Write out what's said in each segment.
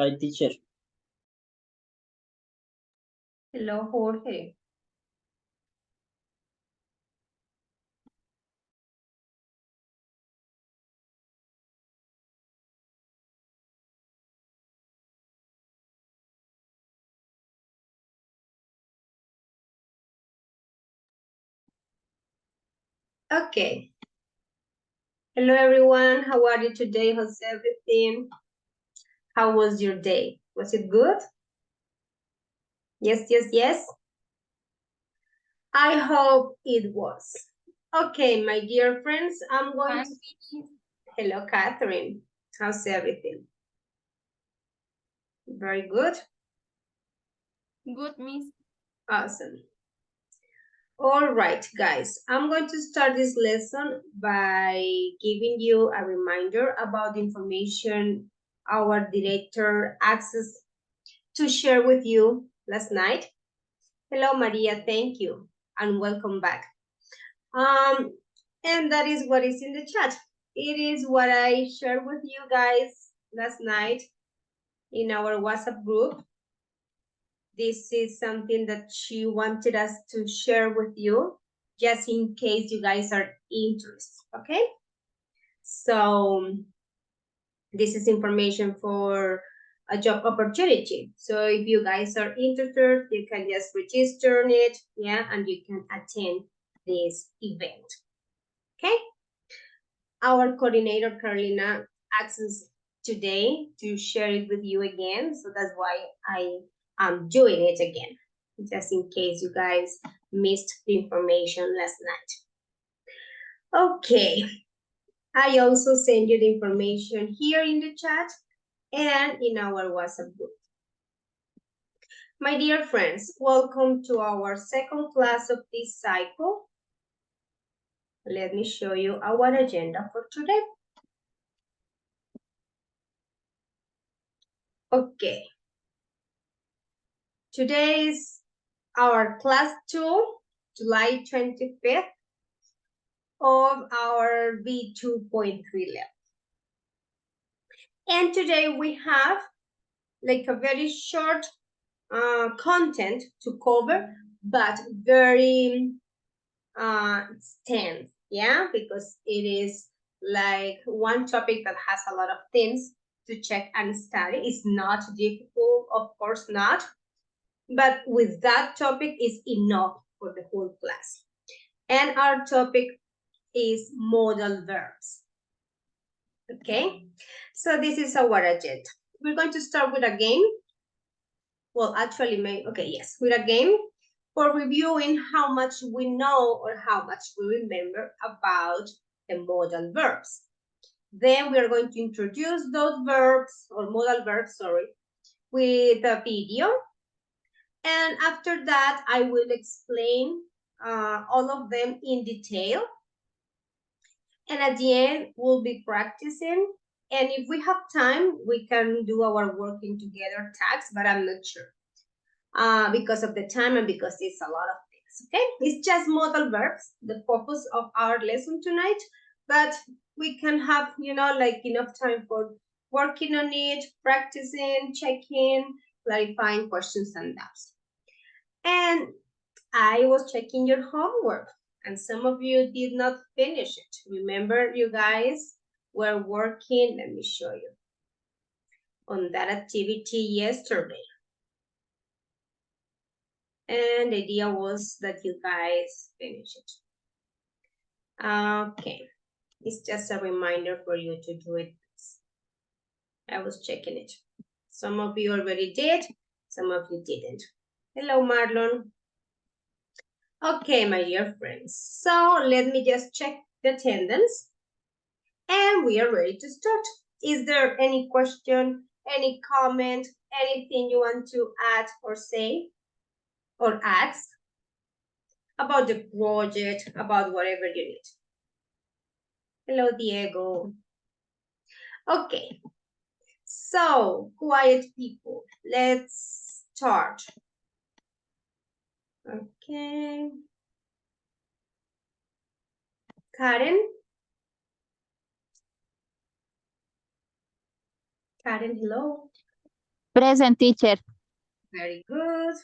Hi, teacher. Hello, Jorge. Okay. Hello, everyone. How are you today? How's everything? How was your day? Was it good? Yes, yes, yes. I hope it was. Okay, my dear friends, I'm going to... Hello, Catherine. How's everything? Very good. Good, Miss. Awesome. All right, guys, I'm going to start this lesson by giving you a reminder about the information our director accessed to share with you last night. Hello, Maria, thank you, and welcome back. And that is what is in the chat. It is what I shared with you guys last night in our WhatsApp group. This is something that she wanted us to share with you, just in case you guys are interested, okay? So this is information for a job opportunity. So if you guys are interested, you can just register it, yeah, and you can attend this event, okay? Our coordinator, Carolina, asks us today to share it with you again. So that's why I am doing it again, just in case you guys missed the information last night. Okay, I also send you the information here in the chat and in our WhatsApp group. My dear friends, welcome to our second class of this cycle. Let me show you our agenda for today. Okay. Today is our class 2, July 25th, of our B2.3 level. And today we have like a very short content to cover, but very extensive, yeah, because it is like one topic that has a lot of things to check and study. It's not difficult, of course not, but with that topic is enough for the whole class. And our topic is modal verbs. Okay, so this is our agenda. We're going to start with a game. Well, actually, yes, with a game for reviewing how much we know or how much we remember about the modal verbs. Then we are going to introduce those verbs, or modal verbs, sorry, with a video. And after that, I will explain all of them in detail. And at the end, we'll be practicing. And if we have time, we can do our working together task, but I'm not sure because of the time and because it's a lot of things, okay? It's just modal verbs, the focus of our lesson tonight, but we can have, like enough time for working on it, practicing, checking, clarifying questions and doubts. And I was checking your homework, and some of you did not finish it. Remember, you guys were working, let me show you, on that activity yesterday. And the idea was that you guys finish it. Okay, it's just a reminder for you to do it. I was checking it. Some of you already did, some of you didn't. Hello, Marlon. Okay, my dear friends. So let me just check the attendance. And we are ready to start. Is there any question, any comment, anything you want to add or say or ask about the project, about whatever you need? Hello, Diego. Okay, so quiet people, let's start. Okay. Karen? Karen, hello. Present, teacher. Very good.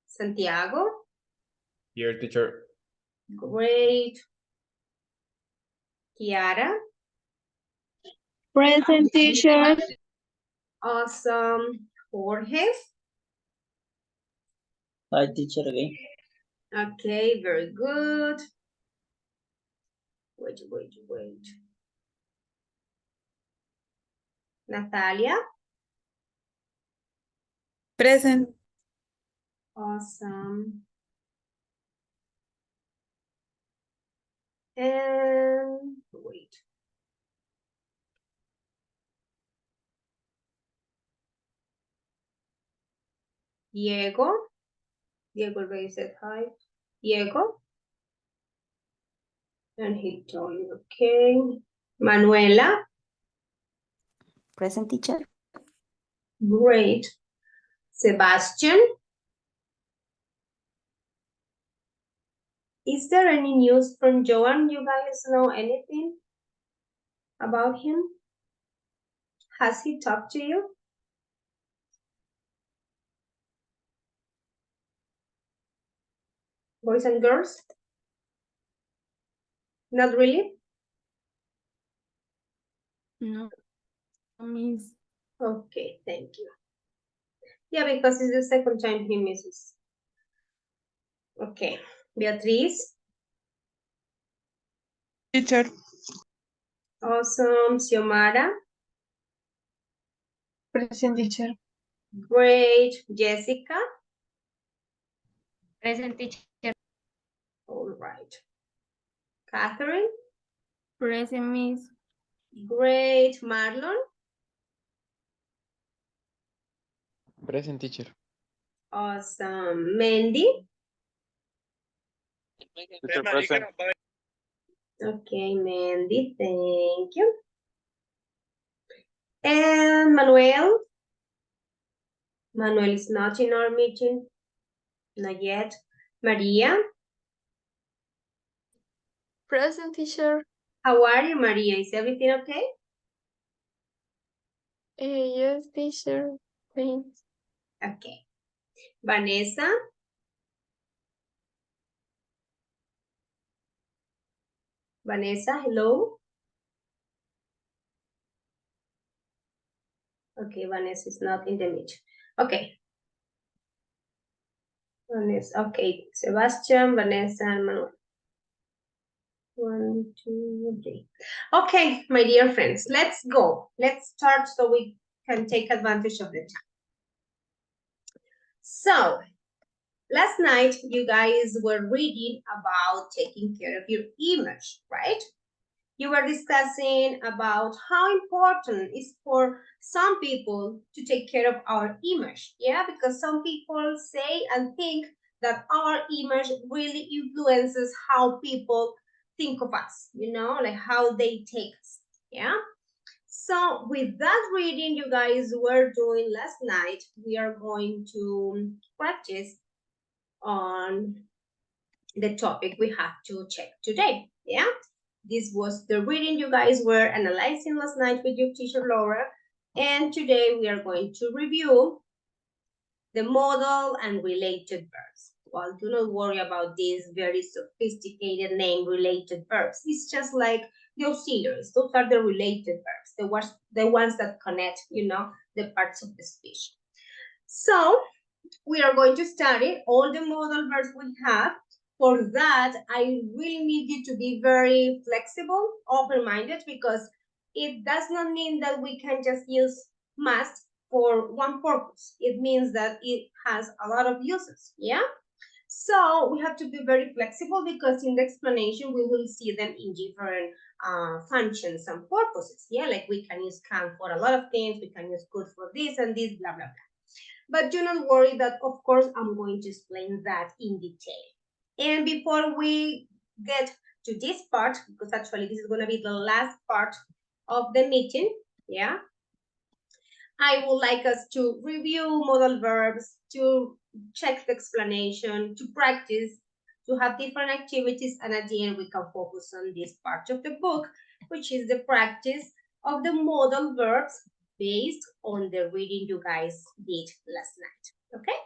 Santiago? Here, teacher. Great. Kiara? Present, teacher. Awesome. Jorge? Hi, teacher again. Okay, very good. Wait. Natalia? Present. Awesome. And wait. Diego? Diego already said hi. Diego? And he told you, okay. Manuela? Present, teacher. Great. Sebastian? Is there any news from Joan? You guys know anything about him? Has he talked to you? Boys and girls? Not really? No, Miss. Okay, thank you. Yeah, because it's the second time he misses. Okay, Beatriz? Teacher. Awesome. Xiomara? Present, teacher. Great. Jessica? Present, teacher. All right. Catherine? Present, Miss. Great. Marlon? Present, teacher. Awesome. Mandy? Teacher, present. Okay, Mandy, thank you. And Manuel? Manuel is not in our meeting. Not yet. Maria? Present, teacher. How are you, Maria? Is everything okay? Yes, teacher. Thanks. Okay. Vanessa? Vanessa, hello? Okay, Vanessa is not in the meeting. Okay. Vanessa, okay. Sebastian, Vanessa, and Manuel. 1, 2, 3. Okay, my dear friends, let's go. Let's start so we can take advantage of the time. So, last night you guys were reading about taking care of your image, right? You were discussing about how important it is for some people to take care of our image, yeah? Because some people say and think that our image really influences how people think of us, you know, like how they take us, yeah? So with that reading you guys were doing last night, we are going to practice on the topic we have to check today, yeah? This was the reading you guys were analyzing last night with your teacher Laura, and today we are going to review the modal and related verbs. Well, do not worry about these very sophisticated name related verbs. It's just like the auxiliaries. Those are the related verbs, the ones that connect, you know, the parts of the speech. So we are going to study all the modal verbs we have. For that, I really need you to be very flexible, open-minded, because it does not mean that we can just use must for one purpose. It means that it has a lot of uses, yeah? So we have to be very flexible because in the explanation, we will see them in different functions and purposes, yeah? Like we can use can for a lot of things, we can use could for this and this, blah, blah, blah. But do not worry that, of course, I'm going to explain that in detail. And before we get to this part, because actually this is going to be the last part of the meeting, yeah, I would like us to review modal verbs, to check the explanation, to practice, to have different activities, and at the end we can focus on this part of the book, which is the practice of the modal verbs based on the reading you guys did last night, okay?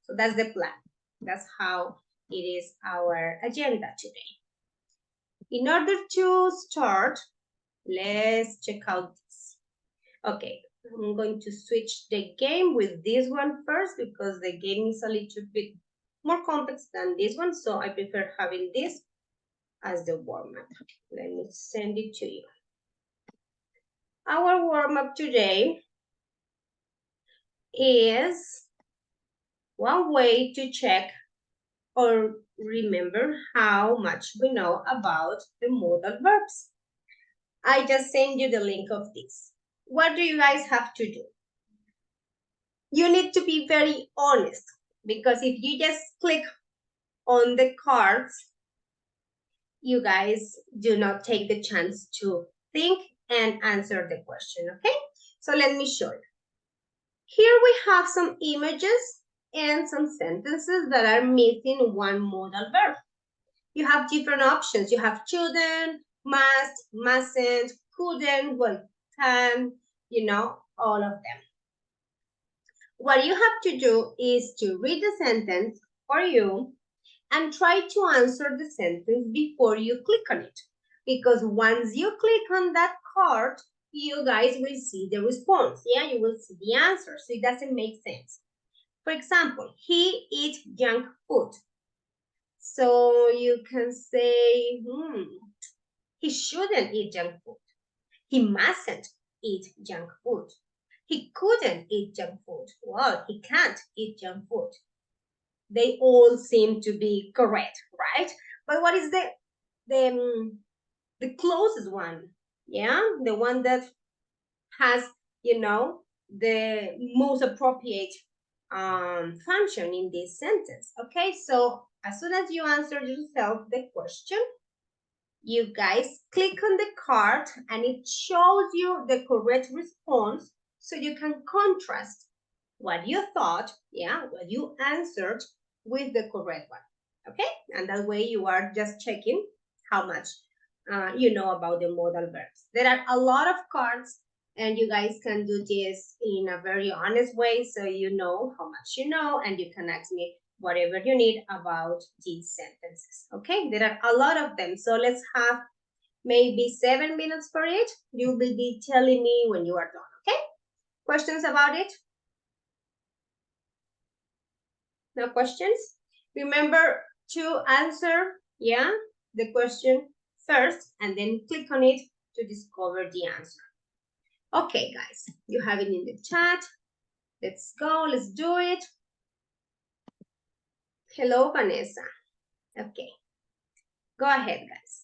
So that's the plan. That's how it is our agenda today. In order to start, let's check out this. Okay, I'm going to switch the game with this one first because the game is a little bit more complex than this one, so I prefer having this as the warm-up. Let me send it to you. Our warm-up today is one way to check or remember how much we know about the modal verbs. I just sent you the link of this. What do you guys have to do? You need to be very honest because if you just click on the cards, you guys do not take the chance to think and answer the question, okay? So let me show you. Here we have some images and some sentences that are missing one modal verb. You have different options. You have shouldn't, must, mustn't, couldn't, well, can, all of them. What you have to do is to read the sentence for you and try to answer the sentence before you click on it. Because once you click on that card, you guys will see the response. Yeah, you will see the answer. So it doesn't make sense. For example, he eats junk food. So you can say, he shouldn't eat junk food. He mustn't eat junk food. He couldn't eat junk food. Well, he can't eat junk food. They all seem to be correct, right? But what is the closest one? Yeah, the one that has, the most appropriate function in this sentence. Okay, so as soon as you answer yourself the question, you guys click on the card and it shows you the correct response so you can contrast what you thought, what you answered with the correct one, okay? And that way you are just checking how much you know about the modal verbs. There are a lot of cards and you guys can do this in a very honest way so you know how much you know and you can ask me whatever you need about these sentences, okay? There are a lot of them, so let's have maybe 7 minutes for it. You will be telling me when you are done, okay? Questions about it? No questions? Remember to answer, the question first and then click on it to discover the answer. Okay, guys, you have it in the chat. Let's go, let's do it. Hello, Vanessa. Okay, go ahead, guys.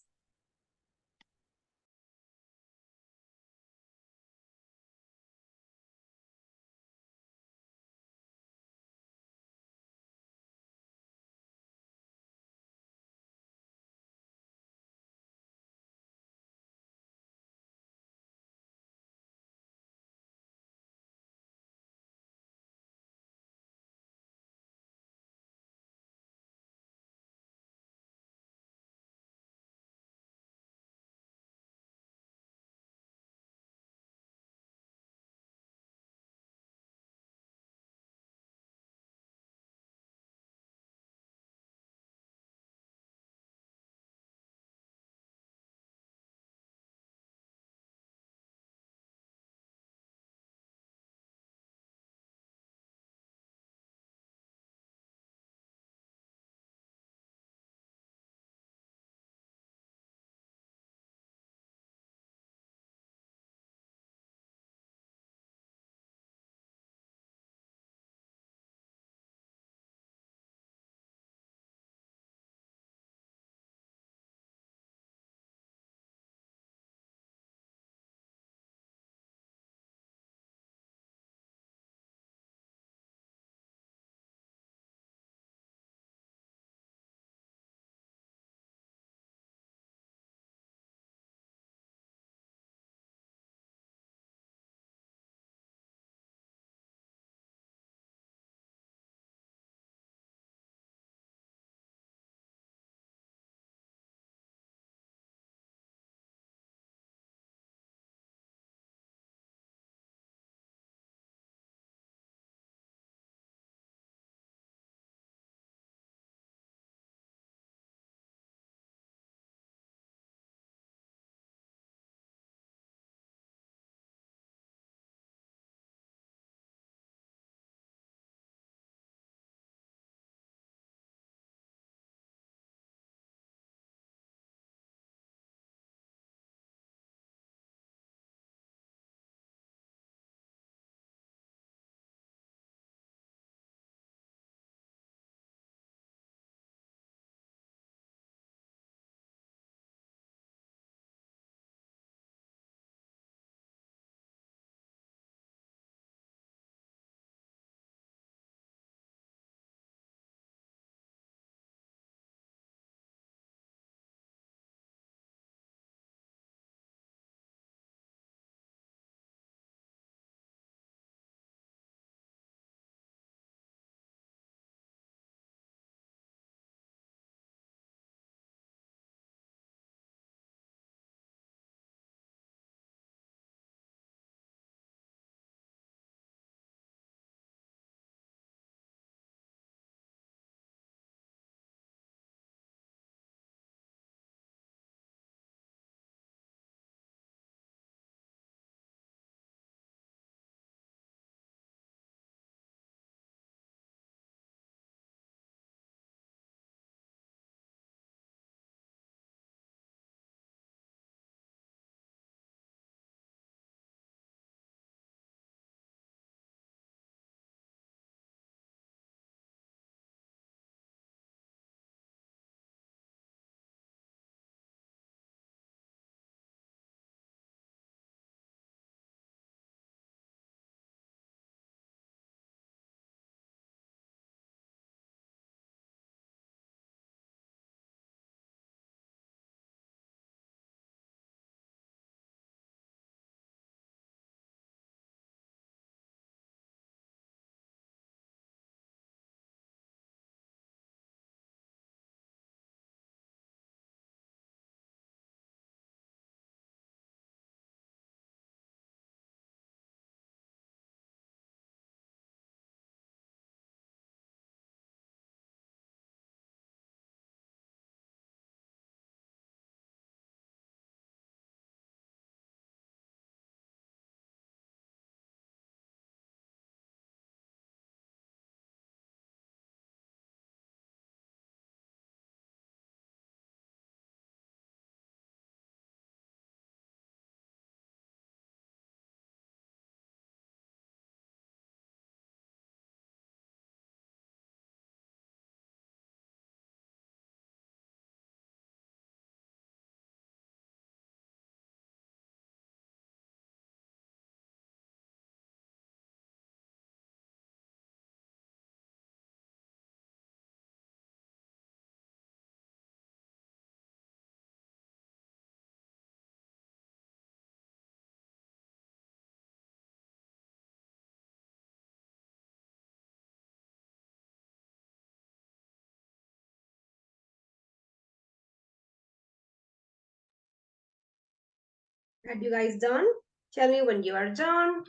Are you guys done? Tell me when you are done.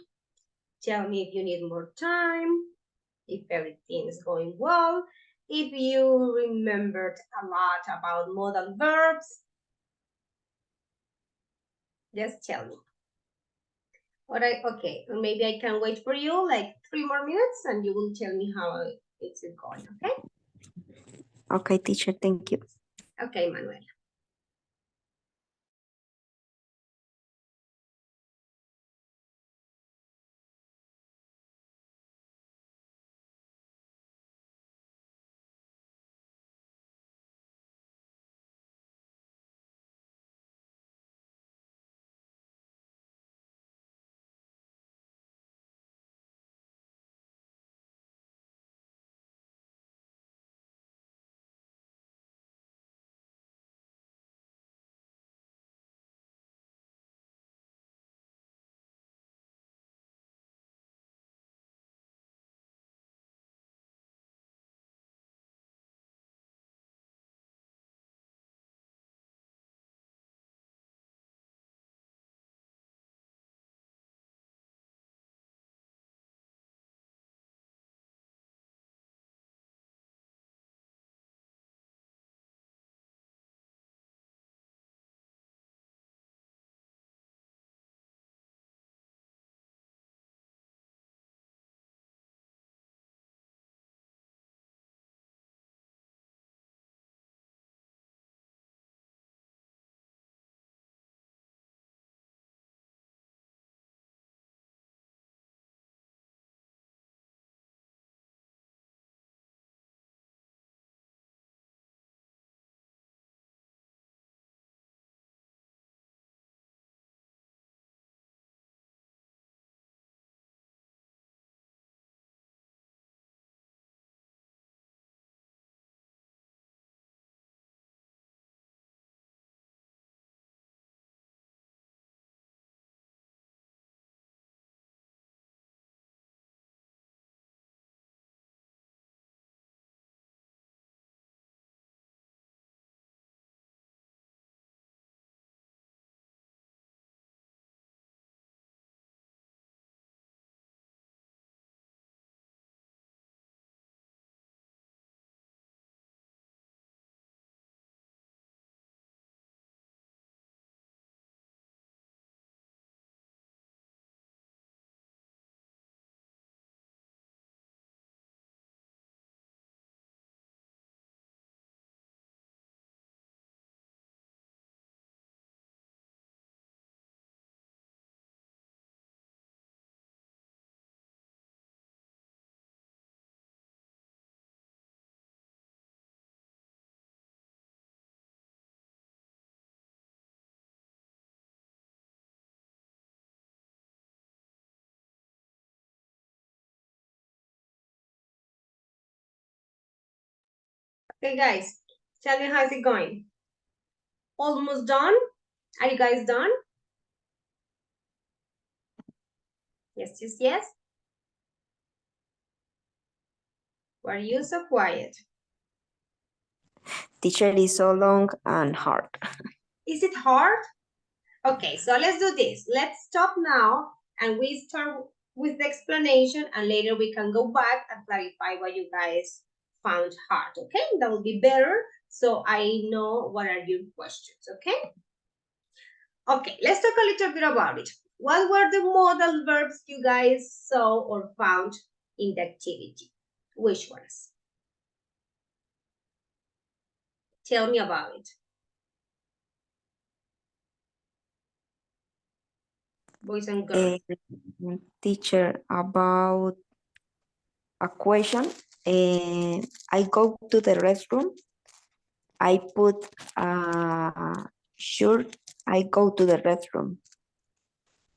Tell me if you need more time, if everything is going well, if you remembered a lot about modal verbs. Just tell me. All right, okay, maybe I can wait for you like 3 more minutes and you will tell me how it's going, okay? Okay, teacher, thank you. Okay, Manuel. Okay, guys, tell me how's it going? Almost done? Are you guys done? Yes, yes, yes. Why are you so quiet? Teacher is so long and hard. Is it hard? Okay, so let's do this. Let's stop now and we start with the explanation and later we can go back and clarify what you guys found hard, okay? That will be better so I know what are your questions, okay? Okay, let's talk a little bit about it. What were the modal verbs you guys saw or found in the activity? Which ones? Tell me about it. Boys and girls. Teacher, about a question. I go to the restroom. I put shirt. I go to the restroom.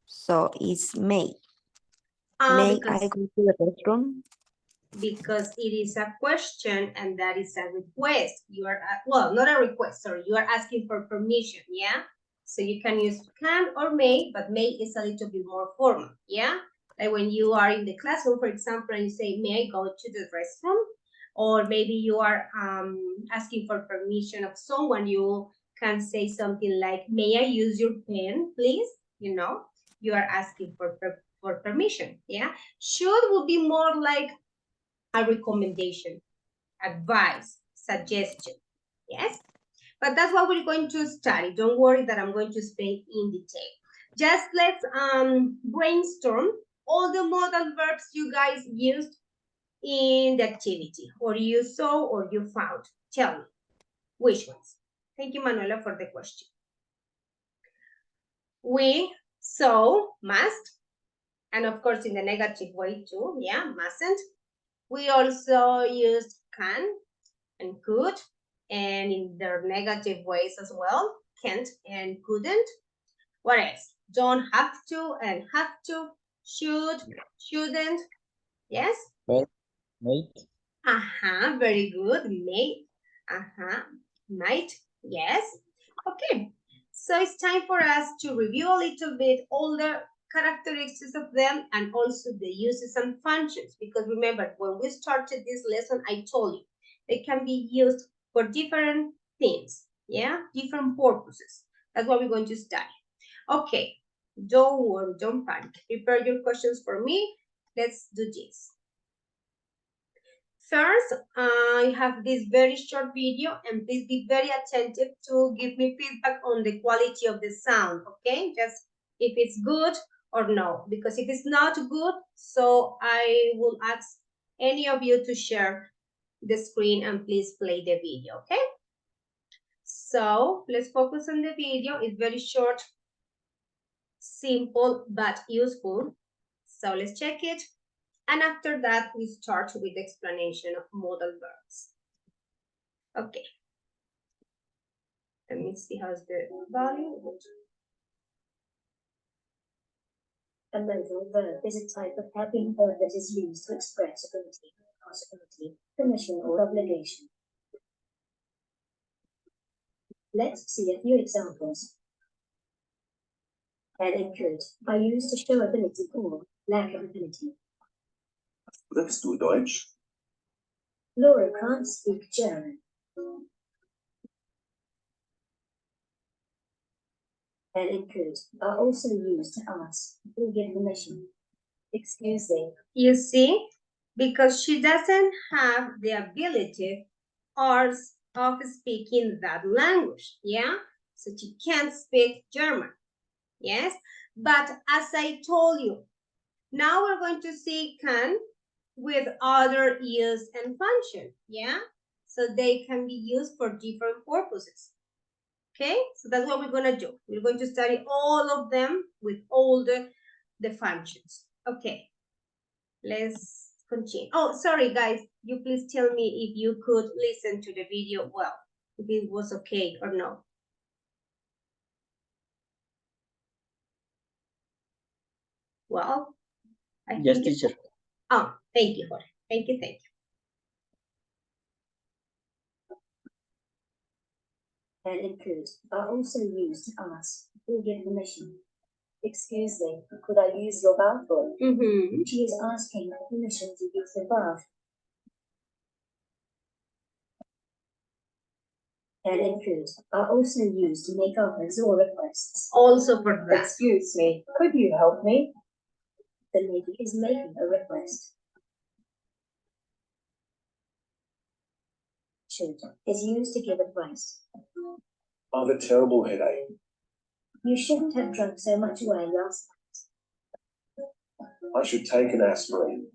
So it's May. May I go to the restroom? Because it is a question and that is a request. You are, well, not a request, sorry. You are asking for permission, yeah? So you can use can or may, but may is a little bit more formal, yeah? Like when you are in the classroom, for example, and you say, may I go to the restroom? Or maybe you are asking for permission of someone, you can say something like, may I use your pen, please? you know, you are asking for permission, yeah? Should would be more like a recommendation, advice, suggestion, yes? But that's what we're going to study. Don't worry that I'm going to explain in detail. Just let's brainstorm all the modal verbs you guys used in the activity, or you saw or you found. Tell me, which ones? Thank you, Manuela, for the question. We saw must, and of course in the negative way too, yeah, mustn't. We also used can and could, and in their negative ways as well, can't and couldn't. What else? Don't have to and have to, should, shouldn't, yes? Mate. Very good, may, might, yes. Okay, so it's time for us to review a little bit all the characteristics of them and also the uses and functions, because remember, when we started this lesson, I told you, they can be used for different things, yeah, different purposes. That's what we're going to study. Okay, don't worry, don't panic. Prepare your questions for me. Let's do this. First, I have this very short video, and please be very attentive to give me feedback on the quality of the sound, okay? Just if it's good or no, because if it's not good, so I will ask any of you to share the screen and please play the video, okay? So let's focus on the video. It's very short, simple, but useful. So let's check it. And after that, we start with the explanation of modal verbs. Okay. Let me see how's the volume. A modal verb is a type of helping verb that is used to express ability, possibility, permission, or obligation. Let's see a few examples. Can and could are used to show ability or lack of ability. Sprichst du Deutsch? Laura can't speak German. Can and could are also used to ask or give permission. Excuse me. You see, because she doesn't have the ability or of speaking that language, yeah? So she can't speak German, yes? But as I told you, now we're going to see can with other use and function, yeah? So they can be used for different purposes. Okay, so that's what we're gonna do. We're going to study all of them with all the functions. Okay, let's continue. Oh, sorry guys, you please tell me if you could listen to the video well, if it was okay or no. Well, I Yes, think teacher. Oh, thank you, Jorge. Thank you, thank you. Can and could are also used to ask or give permission. Excuse me, could I use your bathroom? Mm-hmm. She is asking for permission to use the bath. Can and could are also used to make offers or requests. Also for that. Excuse me, could you help me? The lady is making a request. Should is used to give advice. I have a terrible headache. You shouldn't have drunk so much wine last night. I should take an aspirin.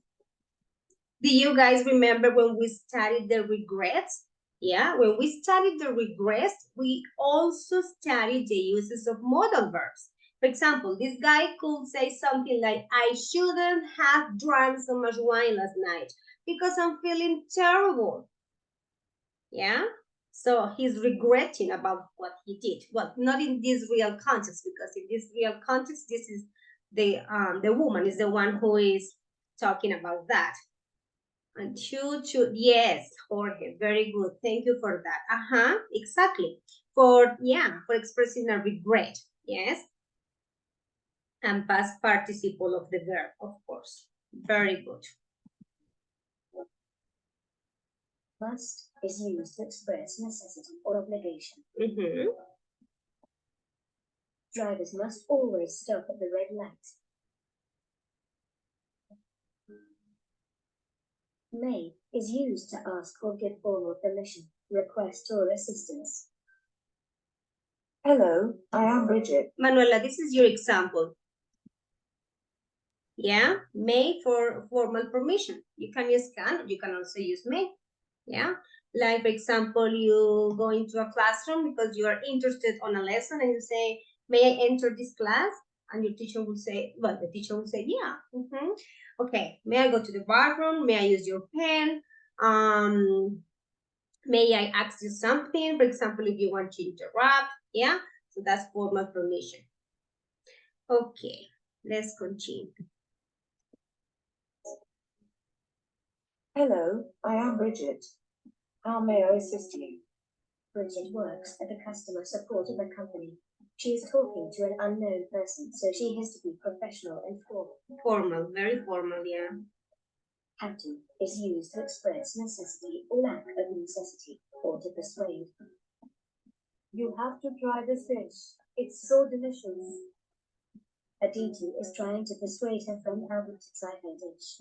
Do you guys remember when we studied the regrets? Yeah, when we studied the regrets, we also studied the uses of modal verbs. For example, this guy could say something like, I shouldn't have drunk so much wine last night because I'm feeling terrible. Yeah, so he's regretting about what he did. Well, not in this real context, because in this real context, this is the woman is the one who is talking about that. And should, yes, Jorge, very good. Thank you for that. Exactly. For expressing a regret, yes. And past participle of the verb, of course. Very good. Must is used to express necessity or obligation. Mm-hmm. Drivers must always stop at the red light. May is used to ask or give formal permission, request or assistance. Hello, I am Bridget. Manuela, this is your example. Yeah, may for formal permission. You can use can, you can also use may. Yeah, like for example, you go into a classroom because you are interested on a lesson and you say, may I enter this class? And your teacher will say, well, the teacher will say, yeah. Okay, may I go to the bathroom? May I use your pen? May I ask you something? For example, if you want to interrupt, yeah? So that's formal permission. Okay, let's continue. Hello, I am Bridget. How may I assist you? Bridget works at the customer support of the company. She is talking to an unknown person, so she has to be professional and formal. Formal, very formal, yeah. Have to is used to express necessity or lack of necessity, or to persuade. You have to try this dish. It's so delicious. Aditi is trying to persuade her friend Albert to try her dish.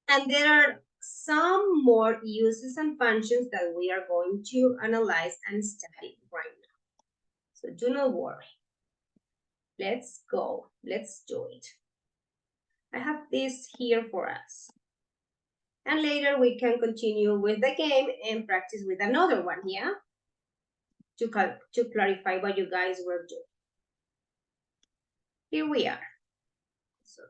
And there are some more uses and functions that we are going to analyze and study right now. So do not worry. Let's go. Let's do it. I have this here for us. And later we can continue with the game and practice with another one, yeah? To clarify what you guys were doing. Here we are. Sorry.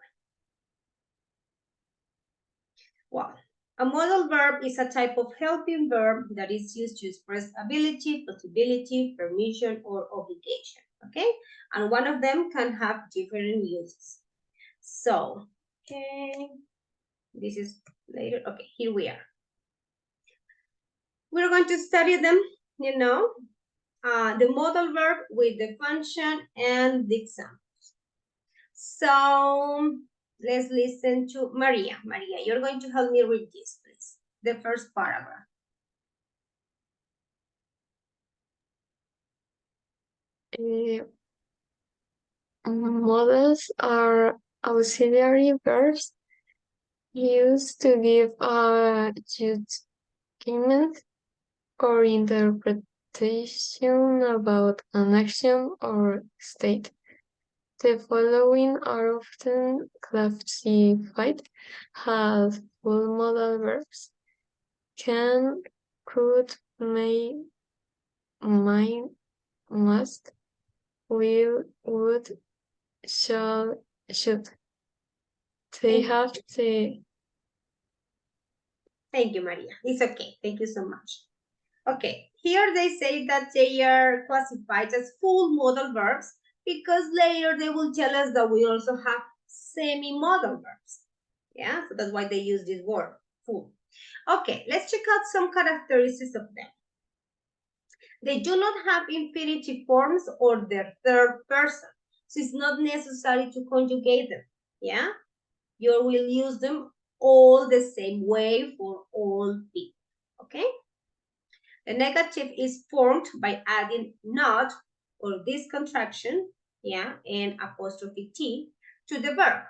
Well, a modal verb is a type of helping verb that is used to express ability, possibility, permission, or obligation, okay? And one of them can have different uses. So, okay, this is later. Okay, here we are. We're going to study them, you know, the modal verb with the function and the examples. So, let's listen to Maria. Maria, you're going to help me read this, please. The first paragraph. Modals are auxiliary verbs used to give a judgment or interpretation about an action or state. The following are often classified as full modal verbs: can, could, may, might, must, will, would, shall, should. They have the... Thank you, Maria. It's okay. Thank you so much. Okay, here they say that they are classified as full modal verbs because later they will tell us that we also have semi-modal verbs. Yeah, so that's why they use this word, full. Okay, let's check out some characteristics of them. They do not have infinitive forms or their third person, so it's not necessary to conjugate them. Yeah, you will use them all the same way for all people. Okay. The negative is formed by adding not or this contraction, yeah, and apostrophe T to the verb.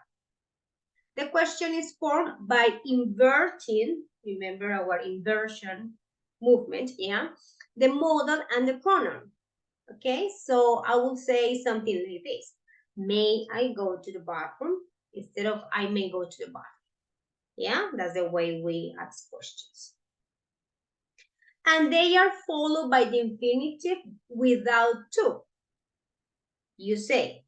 The question is formed by inverting, remember our inversion movement, yeah, the modal and the pronoun. Okay, so I will say something like this. May I go to the bathroom? Instead of I may go to the bathroom. Yeah, that's the way we ask questions. And they are followed by the infinitive without to. You say,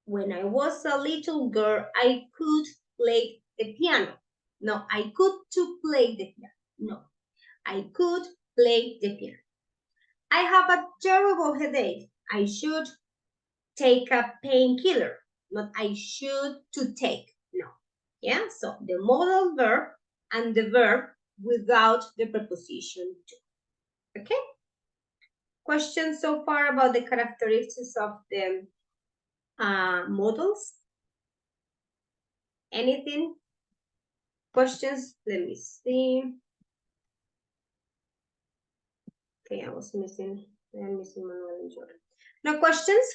when I was a little girl, I could play the piano. No, I could to play the piano. No, I could play the piano. I have a terrible headache. I should take a painkiller. Not I should to take. No. Yeah, so the modal verb and the verb without the preposition to. Okay? Questions so far about the characteristics of the modals? Anything? Questions? Let me see. Okay, I was missing I'm missing Manuel and Jordan. No questions?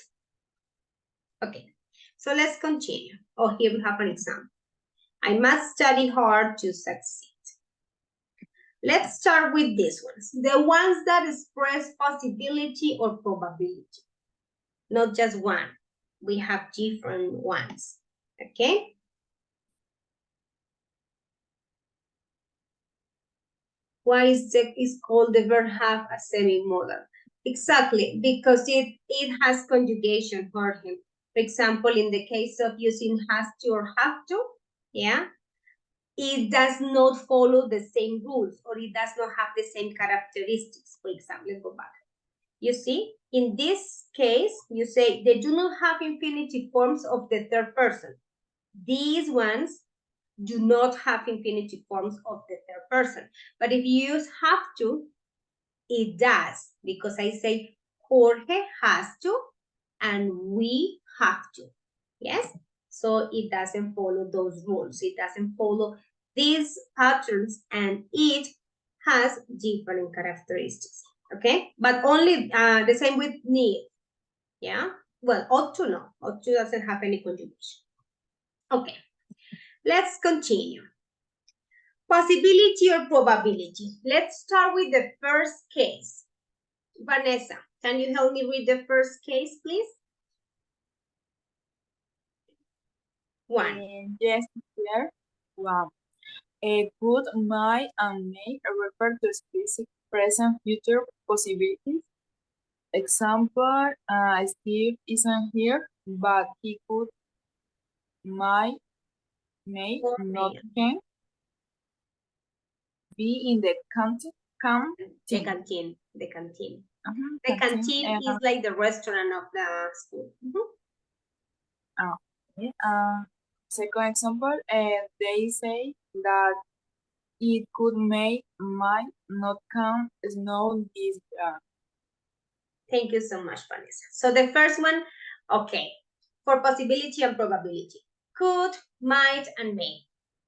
Okay, so let's continue. Oh, here we have an example. I must study hard to succeed. Let's start with these ones. The ones that express possibility or probability. Not just one. We have different ones. Okay? Why is called the verb have a semi-modal? Exactly, because it has conjugation for him. For example, in the case of using has to or have to, yeah, it does not follow the same rules or it does not have the same characteristics. For example, let's go back. You see, in this case, you say they do not have infinitive forms of the third person. These ones do not have infinitive forms of the third person. But if you use have to, it does, because I say Jorge has to and we have to. Yes? So it doesn't follow those rules. It doesn't follow these patterns and it has different characteristics. Okay? But only the same with need. Yeah? Well, ought to no. Ought to doesn't have any conjugation. Okay. Let's continue. Possibility or probability. Let's start with the first case. Vanessa, can you help me read the first case, please? One. Yes, clear. One. A could, might, and may refer to specific present, future possibilities. Example, Steve isn't here, but he could, might, may, Or not may. can be in the canteen. The canteen. The canteen. Uh-huh, The canteen is like the restaurant of the school. Okay. Second example, they say that it could, may, might not come snow this year. Thank you so much, Vanessa. So the first one, okay, for possibility and probability. Could, might, and may.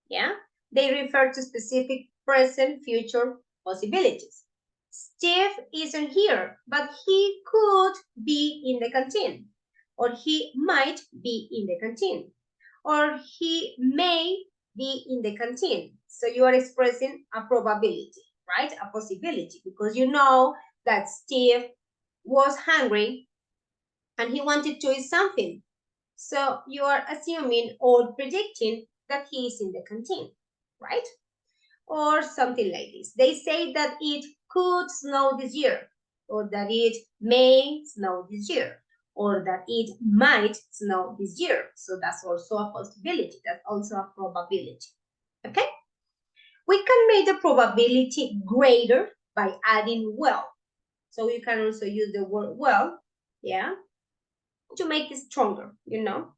Yeah, they refer to specific present, future possibilities. Steve isn't here, but he could be in the canteen, or he might be in the canteen, or he may be in the canteen. So you are expressing a probability, right? A possibility, because you know that Steve was hungry and he wanted to eat something. So you are assuming or predicting that he is in the canteen, right? Or something like this. They say that it could snow this year, or that it may snow this year, or that it might snow this year. So that's also a possibility. That's also a probability. Okay? We can make the probability greater by adding well. So you can also use the word well, yeah, to make it stronger, you know.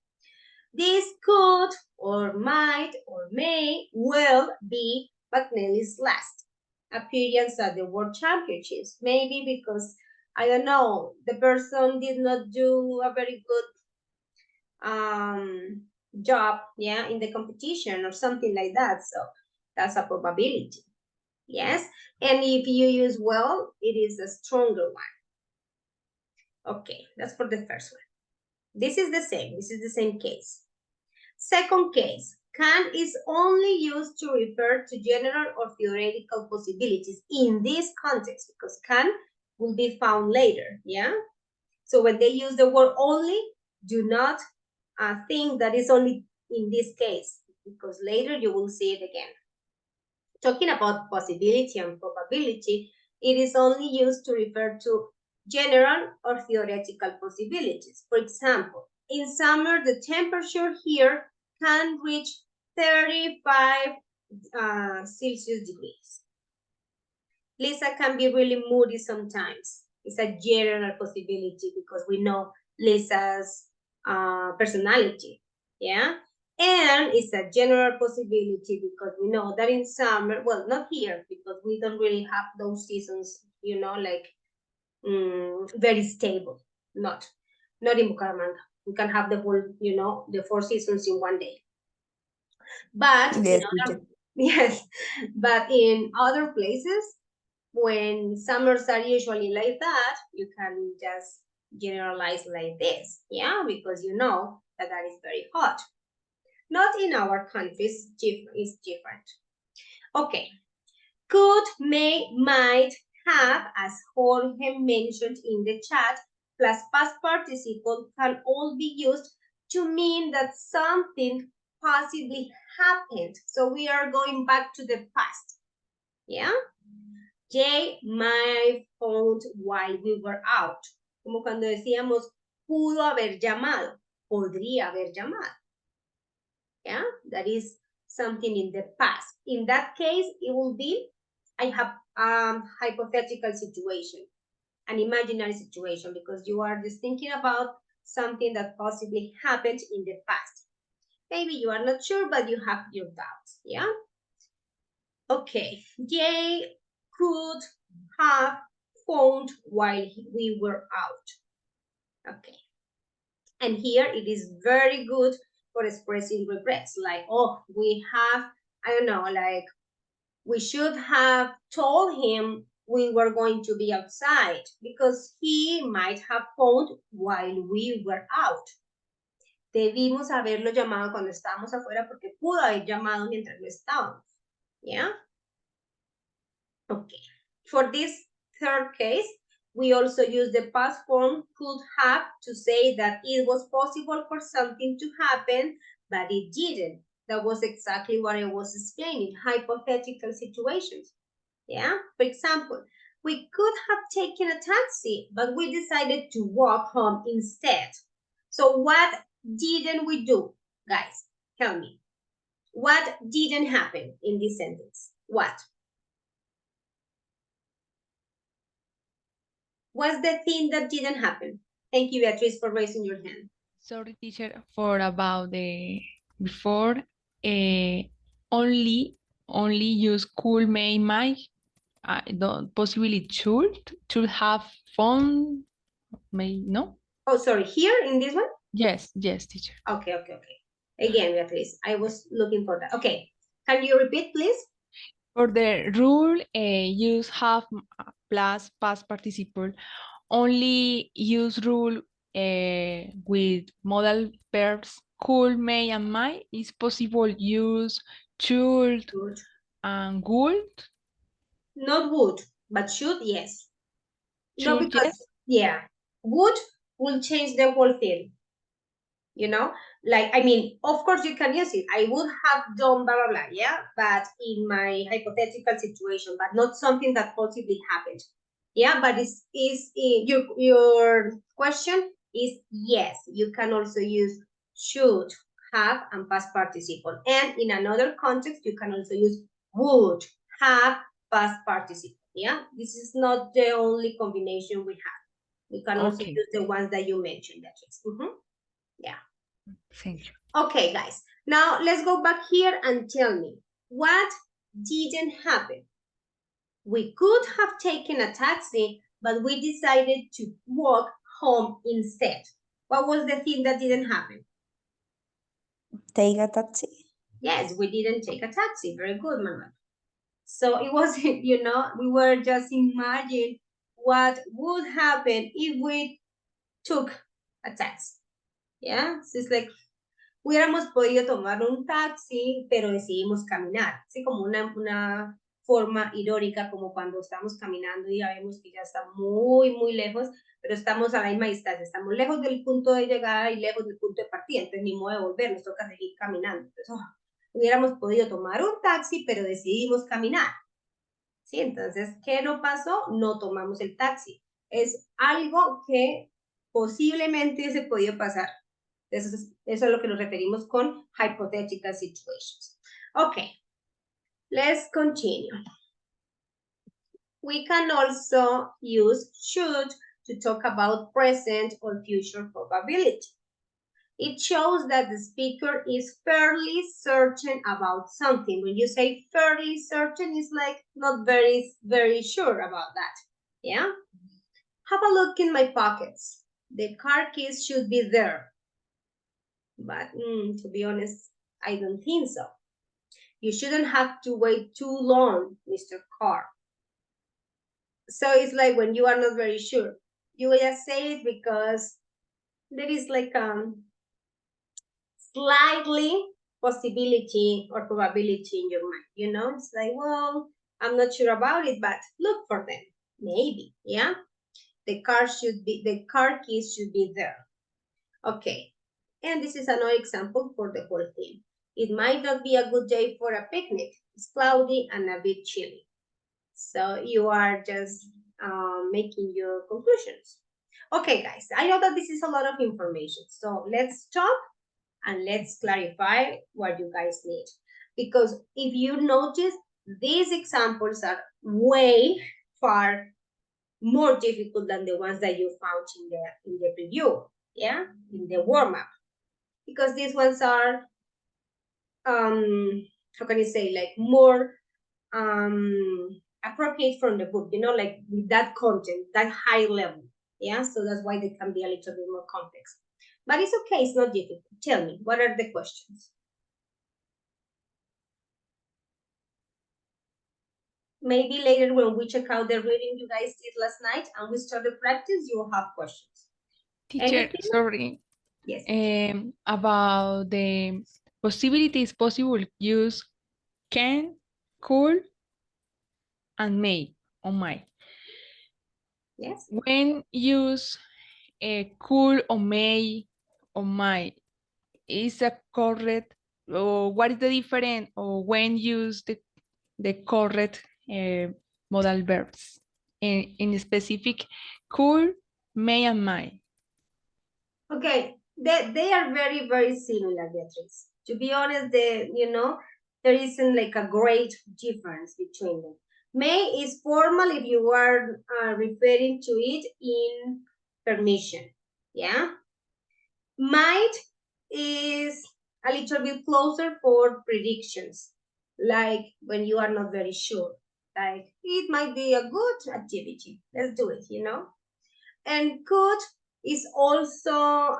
This could or might or may well be McNally's last appearance at the World Championships. Maybe because, I don't know, the person did not do a very good job, yeah, in the competition or something like that. So that's a probability. Yes, and if you use well, it is a stronger one. Okay, that's for the first one. This is the same case. Second case, can is only used to refer to general or theoretical possibilities in this context, because can will be found later, yeah? So when they use the word only, do not think that is only in this case, because later you will see it again. Talking about possibility and probability, it is only used to refer to general or theoretical possibilities. For example, in summer, the temperature here can reach 35 Celsius degrees. Lisa can be really moody sometimes. It's a general possibility because we know Lisa's personality, yeah? And it's a general possibility because we know that in summer, well, not here because we don't really have those seasons, you know, like very stable. Not in Bucaramanga. We can have the whole, you know, the 4 seasons in one day. But Yes, yes, but in other places, when summers are usually like that, you can just generalize like this, yeah, because you know that that is very hot. Not in our countries, it's different. Okay, could, may, might, have, as Jorge mentioned in the chat, plus past participle can all be used to mean that something possibly happened. So we are going back to the past, yeah? Jay might phoned while we were out. Como cuando decíamos, pudo haber llamado, podría haber llamado. Yeah, that is something in the past. In that case, it will be, I have a hypothetical situation, an imaginary situation, because you are just thinking about something that possibly happened in the past. Maybe you are not sure, but you have your doubts, yeah? Okay, Jay could have phoned while we were out. Okay. And here it is very good for expressing regrets, like, oh, we have, I don't know, like, we should have told him we were going to be outside because he might have phoned while we were out. Debimos haberlo llamado cuando estábamos afuera porque pudo haber llamado mientras no estábamos. Yeah? Okay. For this third case, we also use the past form could have to say that it was possible for something to happen, but it didn't. That was exactly what I was explaining, hypothetical situations. Yeah, for example, we could have taken a taxi, but we decided to walk home instead. So what didn't we do, guys? Tell me. What didn't happen in this sentence? What? What's the thing that didn't happen? Thank you, Beatrice, for raising your hand. Sorry, teacher, for about the before. Only use could, may, might. Don't possibly should have fun. May no. Oh, sorry. Here in this one. Yes, teacher. Okay. Again, Beatrice, I was looking for that. Okay, can you repeat, please? For the rule, use have plus past participle. Only use rule with modal verbs could, may, and might. Is possible use should Good. and would. Not would, but should, yes. No, Should, because, yes. yeah, would will change the whole thing. You know, like, I mean, of course you can use it. I would have done blah, blah, blah, yeah? But in my hypothetical situation, but not something that possibly happened. Yeah, but your question is yes, you can also use should, have, and past participle. And in another context, you can also use would, have, past participle. Yeah, this is not the only combination we have. We can also Okay. use the ones that you mentioned, Beatrice. Yeah. Thank you. Okay, guys. Now let's go back here and tell me what didn't happen. We could have taken a taxi, but we decided to walk home instead. What was the thing that didn't happen? Take a taxi. Yes, we didn't take a taxi. Very good, Manuel. So it wasn't, you know, we were just imagining what would happen if we took a taxi. Yeah, so it's like hubiéramos podido tomar un taxi, pero decidimos caminar. Así como una forma irónica, como cuando estamos caminando y ya vemos que ya está muy lejos, pero estamos a la misma distancia. Estamos lejos del punto de llegada y lejos del punto de partida. Entonces, ni modo de volver, nos toca seguir caminando. Entonces, hubiéramos podido tomar un taxi, pero decidimos caminar. ¿Sí? Entonces, ¿qué no pasó? No tomamos el taxi. Es algo que posiblemente se podía pasar. Eso es a lo que nos referimos con hypothetical situations. Okay, let's continue. We can also use should to talk about present or future probability. It shows that the speaker is fairly certain about something. When you say fairly certain, it's like not very sure about that. Yeah? Have a look in my pockets. The car keys should be there. But to be honest, I don't think so. You shouldn't have to wait too long, Mr. Carr. So it's like when you are not very sure, you will just say it because there is like slightly possibility or probability in your mind, you know? It's like, well, I'm not sure about it, but look for them. Maybe, yeah? The car keys should be there. Okay. And this is another example for the whole thing. It might not be a good day for a picnic. It's cloudy and a bit chilly. So you are just making your conclusions. Okay, guys, I know that this is a lot of information. So let's stop and let's clarify what you guys need. Because if you notice, these examples are way far more difficult than the ones that you found in the preview, yeah, in the warm-up. Because these ones are, how can you say, like more appropriate from the book, you know, like with that content, that high level, yeah? So that's why they can be a little bit more complex. But it's okay, it's not difficult. Tell me, what are the questions? Maybe later when we check out the reading you guys did last night and we start the practice, you will have questions. Teacher, Anything? sorry. Yes. About the possibilities possible use can, could, and may on my. Yes. When use could or may or might is a correct, or what is the difference, or when use the correct modal verbs in specific could, may, and might. Okay, they are very, very similar, Beatrice. To be honest, there isn't like a great difference between them. May is formal if you are referring to it in permission, yeah? Might is a little bit closer for predictions, like when you are not very sure. Like, it might be a good activity. Let's do it, you know? And could is also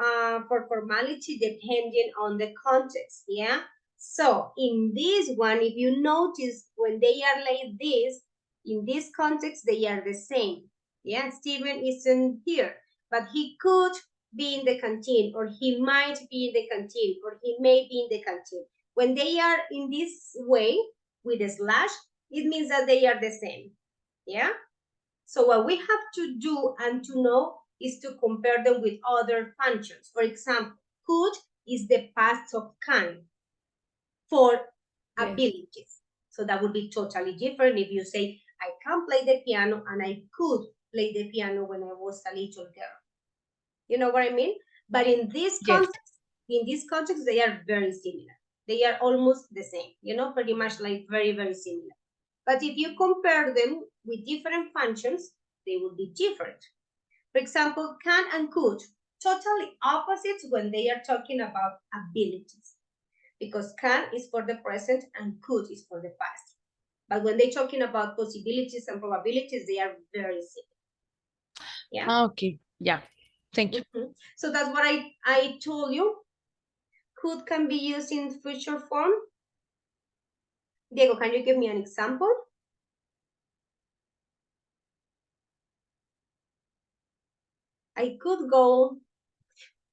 for formality depending on the context, yeah? So in this one, if you notice when they are like this, in this context, they are the same, yeah? Steven isn't here, but he could be in the canteen, or he might be in the canteen, or he may be in the canteen. When they are in this way, with a slash, it means that they are the same, yeah? So what we have to do and to know is to compare them with other functions. For example, could is the past of can for Yes. abilities. So that would be totally different if you say, I can play the piano and I could play the piano when I was a little girl. You know what I mean? But in this context, they are very similar. They are almost the same, you know, pretty much like very, very similar. But if you compare them with different functions, they will be different. For example, can and could, totally opposites when they are talking about abilities. Because can is for the present and could is for the past. But when they're talking about possibilities and probabilities, they are very similar. Yeah. Okay, yeah. Thank you. So that's what I told you. Could can be used in future form. Diego, can you give me an example? I could go,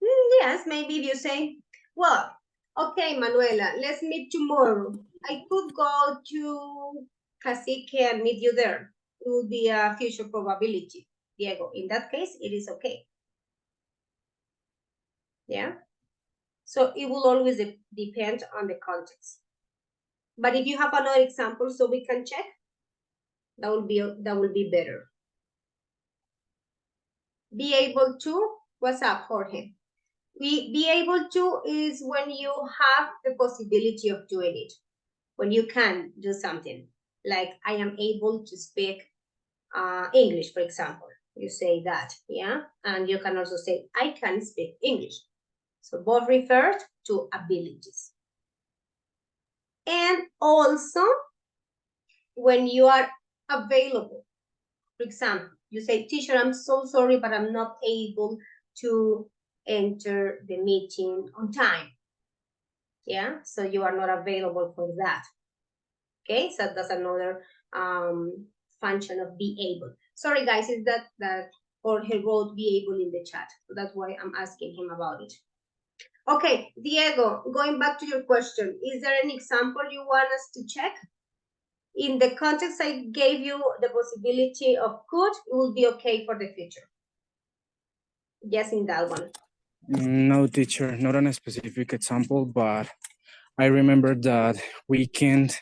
yes, maybe if you say, well, okay, Manuela, let's meet tomorrow. I could go to Cacique and meet you there. It would be a future probability, Diego. In that case, it is okay. Yeah? So it will always depend on the context. But if you have another example so we can check, that will be better. Be able to, what's up, Jorge? Be able to is when you have the possibility of doing it, when you can do something. Like, I am able to speak English, for example. You say that, yeah? And you can also say, I can speak English. So both refer to abilities. And also, when you are available. For example, you say, teacher, I'm so sorry, but I'm not able to enter the meeting on time. Yeah, so you are not available for that. Okay, so that's another function of be able. Sorry, guys, is that Jorge wrote be able in the chat. So that's why I'm asking him about it. Okay, Diego, going back to your question, is there an example you want us to check? In the context I gave you the possibility of could, it will be okay for the future. Yes, in that one. No, teacher, not on a specific example, but I remember that we can't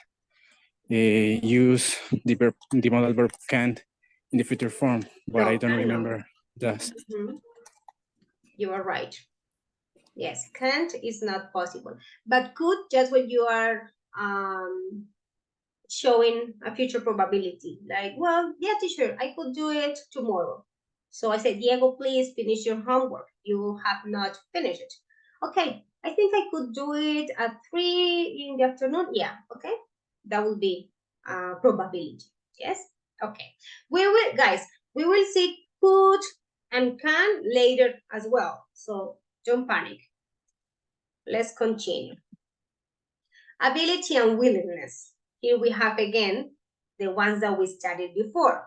use the modal verb can't in the future form, but I don't remember that. You are right. Yes, can't is not possible, but could just when you are showing a future probability, like, well, yeah, teacher, I could do it tomorrow. So I said, Diego, please finish your homework. You have not finished it. Okay, I think I could do it at 3 in the afternoon. Yeah, okay. That will be probability. Yes, okay. We will, guys, we will see could and can later as well. So don't panic. Let's continue. Ability and willingness. Here we have again the ones that we studied before.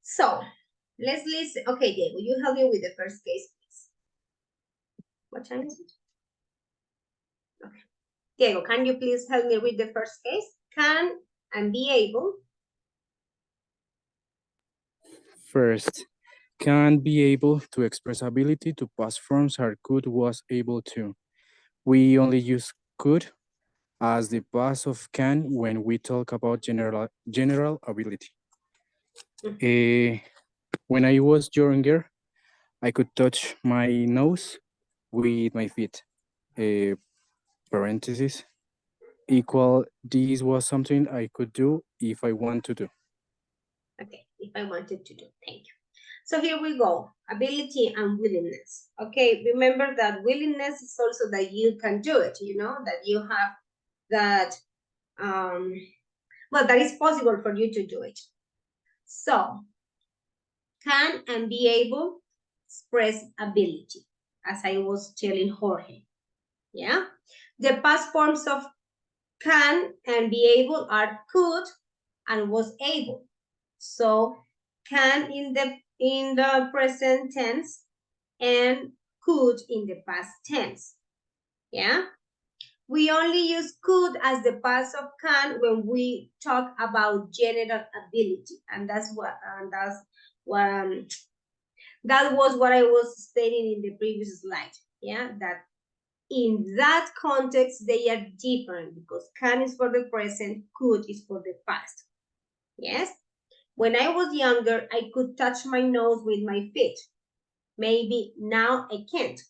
So let's listen. Okay, Diego, you help me with the first case, please. What time is it? Okay. Diego, can you please help me with the first case? Can and be able. First, can be able to express ability to past forms are could was able to. We only use could as the past of can when we talk about general ability. When I was younger, I could touch my nose with my feet. Parentheses. Equal, this was something I could do if I want to do. Okay, if I wanted to do, thank you. So here we go, ability and willingness. Okay, remember that willingness is also that you can do it, you know, that you have that, well, that is possible for you to do it. So, can and be able express ability, as I was telling Jorge, yeah? The past forms of can and be able are could and was able. So, can in the present tense and could in the past tense, yeah? We only use could as the past of can when we talk about general ability, and that was what I was stating in the previous slide. Yeah, that in that context they are different because can is for the present, could is for the past. Yes, when I was younger, I could touch my nose with my feet. Maybe now I can't.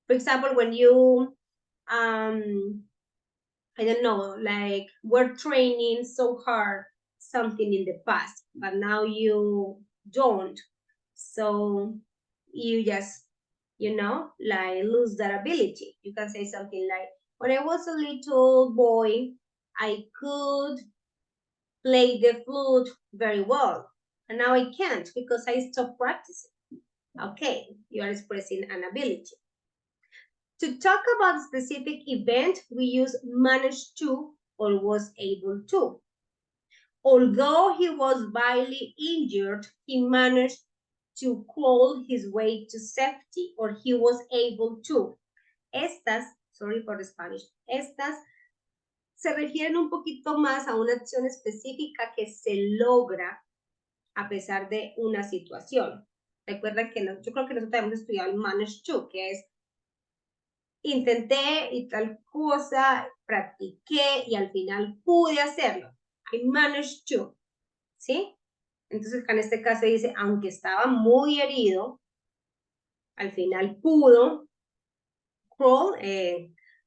For example, when you I don't know, like we're training so hard something in the past, but now you don't. So you just, you know, like lose that ability. You can say something like, when I was a little boy, I could play the flute very well. And now I can't because I stopped practicing. Okay, you are expressing an ability. To talk about a specific event, we use managed to or was able to. Although he was badly injured, he managed to crawl his way to safety, or he was able to. Estas, sorry for the Spanish, estas se refieren un poquito más a una acción específica que se logra a pesar de una situación. Recuerda que yo creo que nosotros hemos estudiado el managed to, que es intenté y tal cosa, practiqué y al final pude hacerlo. I managed to, ¿sí? Entonces, en este caso dice, aunque estaba muy herido, al final pudo crawl,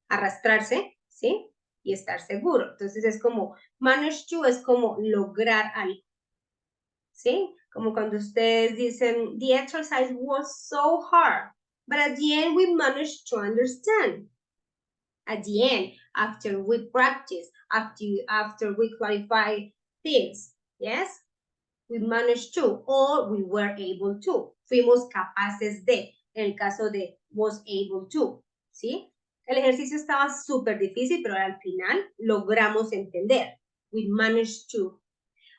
arrastrarse, ¿sí? Y estar seguro. Entonces, es como, manage to es como lograr algo, ¿sí? Como cuando ustedes dicen, the exercise was so hard, but at the end we managed to understand. At the end, after we practice, after we clarify things, yes? We managed to, or we were able to. Fuimos capaces de, en el caso de was able to, ¿sí? El ejercicio estaba súper difícil, pero al final logramos entender. We managed to.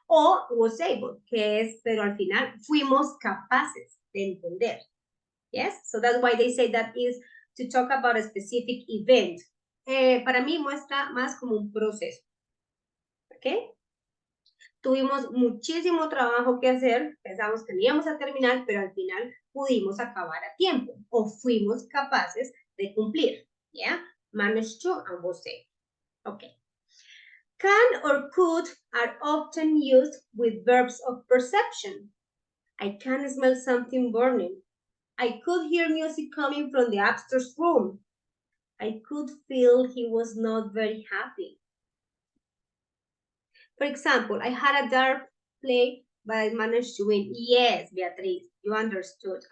O was able, que es, pero al final fuimos capaces de entender. Yes, so that's why they say that is to talk about a specific event. Para mí muestra más como un proceso. ¿Ok? Tuvimos muchísimo trabajo que hacer, pensamos que no íbamos a terminar, pero al final pudimos acabar a tiempo o fuimos capaces de cumplir. ¿Ya? Managed to and was able. Ok. Can or could are often used with verbs of perception. I can smell something burning. I could hear music coming from the upstairs room. I could feel he was not very happy. For example, I had a dark play, but I managed to win. Yes, Beatriz, you understood.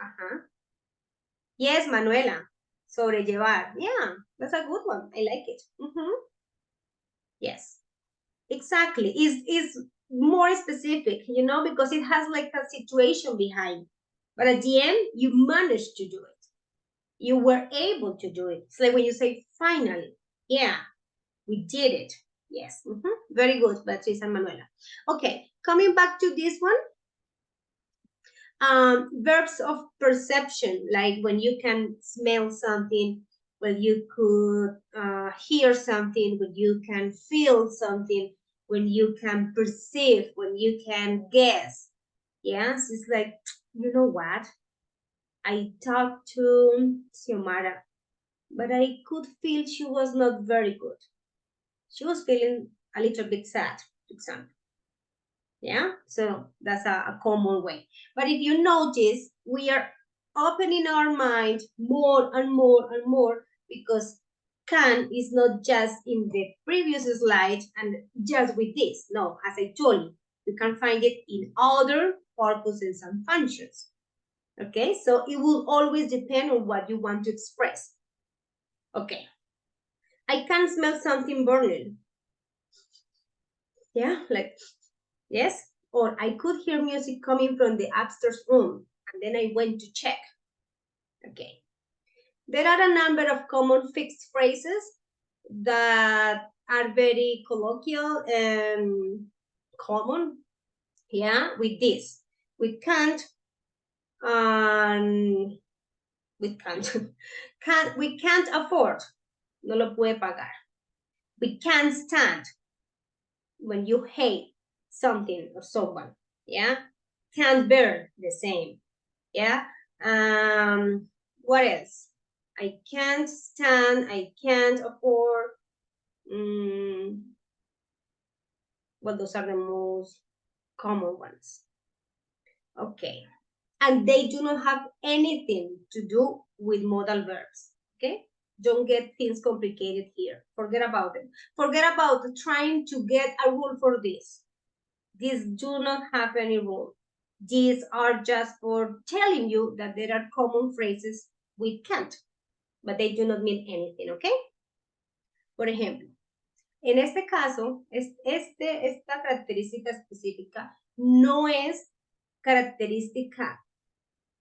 Yes, Manuela, sobrellevar. Yeah, that's a good one. I like it. Yes, exactly. Is more specific, you know, because it has like a situation behind. But at the end, you managed to do it. You were able to do it. It's like when you say, finally, yeah, we did it. Yes, very good, Beatriz and Manuela. Okay, coming back to this one. Verbs of perception, like when you can smell something, when you could hear something, when you can feel something, when you can perceive, when you can guess. Yes, it's like, you know what? I talked to Xiomara, but I could feel she was not very good. She was feeling a little bit sad, for example. Yeah, so that's a common way. But if you notice, we are opening our mind more and more and more because can is not just in the previous slide and just with this. No, as I told you, you can find it in other purposes and functions. Okay, so it will always depend on what you want to express. Okay, I can smell something burning. Yeah, like, yes, or I could hear music coming from the upstairs room, and then I went to check. Okay. There are a number of common fixed phrases that are very colloquial and common. Yeah, with this. We can't, we can't afford. No lo puede pagar. We can't stand when you hate something or someone. Yeah, can't bear the same. Yeah. What else? I can't stand, I can't afford. Well, those are the most common ones. Okay. And they do not have anything to do with modal verbs. Okay. Don't get things complicated here. Forget about them. Forget about trying to get a rule for this. These do not have any rule. These are just for telling you that there are common phrases we can't, but they do not mean anything, okay? Por ejemplo, en este caso, esta característica específica no es característica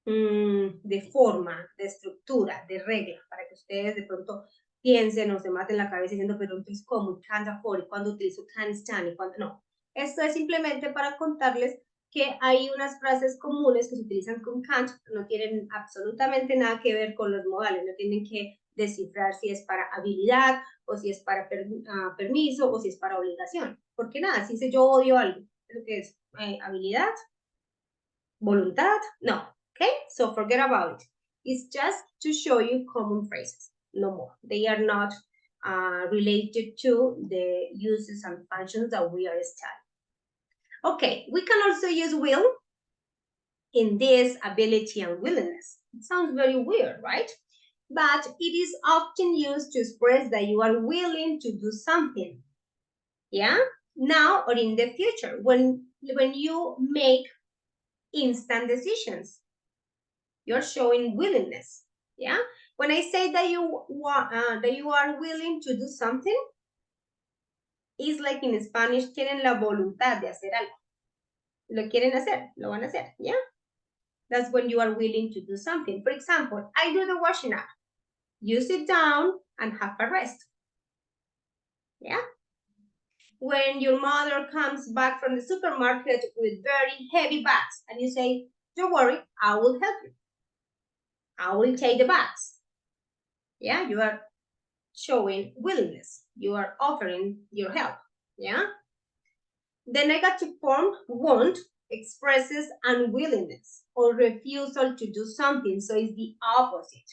de forma, de estructura, de regla, para que ustedes de pronto piensen o se maten la cabeza diciendo, pero entonces, ¿cómo? Can't afford, y cuando utilizo can't stand, y cuando no. Esto es simplemente para contarles que hay unas frases comunes que se utilizan con can't, no tienen absolutamente nada que ver con los modales, no tienen que descifrar si es para habilidad, o si es para permiso, o si es para obligación. Porque nada, si dice yo odio algo, ¿eso qué es? ¿Habilidad? ¿Voluntad? No. Okay, so forget about it. It's just to show you common phrases, no more. They are not related to the uses and functions that we are studying. Okay, we can also use will in this ability and willingness. It sounds very weird, right? But it is often used to express that you are willing to do something. Yeah? Now or in the future, when you make instant decisions, you're showing willingness. Yeah? When I say that you are willing to do something, it's like in Spanish, tienen la voluntad de hacer algo. Lo quieren hacer, lo van a hacer, yeah? That's when you are willing to do something. For example, I do the washing up. You sit down and have a rest. Yeah? when your mother comes back from the supermarket with very heavy bags and you say, don't worry, I will help you. I will take the bags. Yeah, you are showing willingness. You are offering your help. Yeah. The negative form, won't, expresses unwillingness or refusal to do something. So it's the opposite.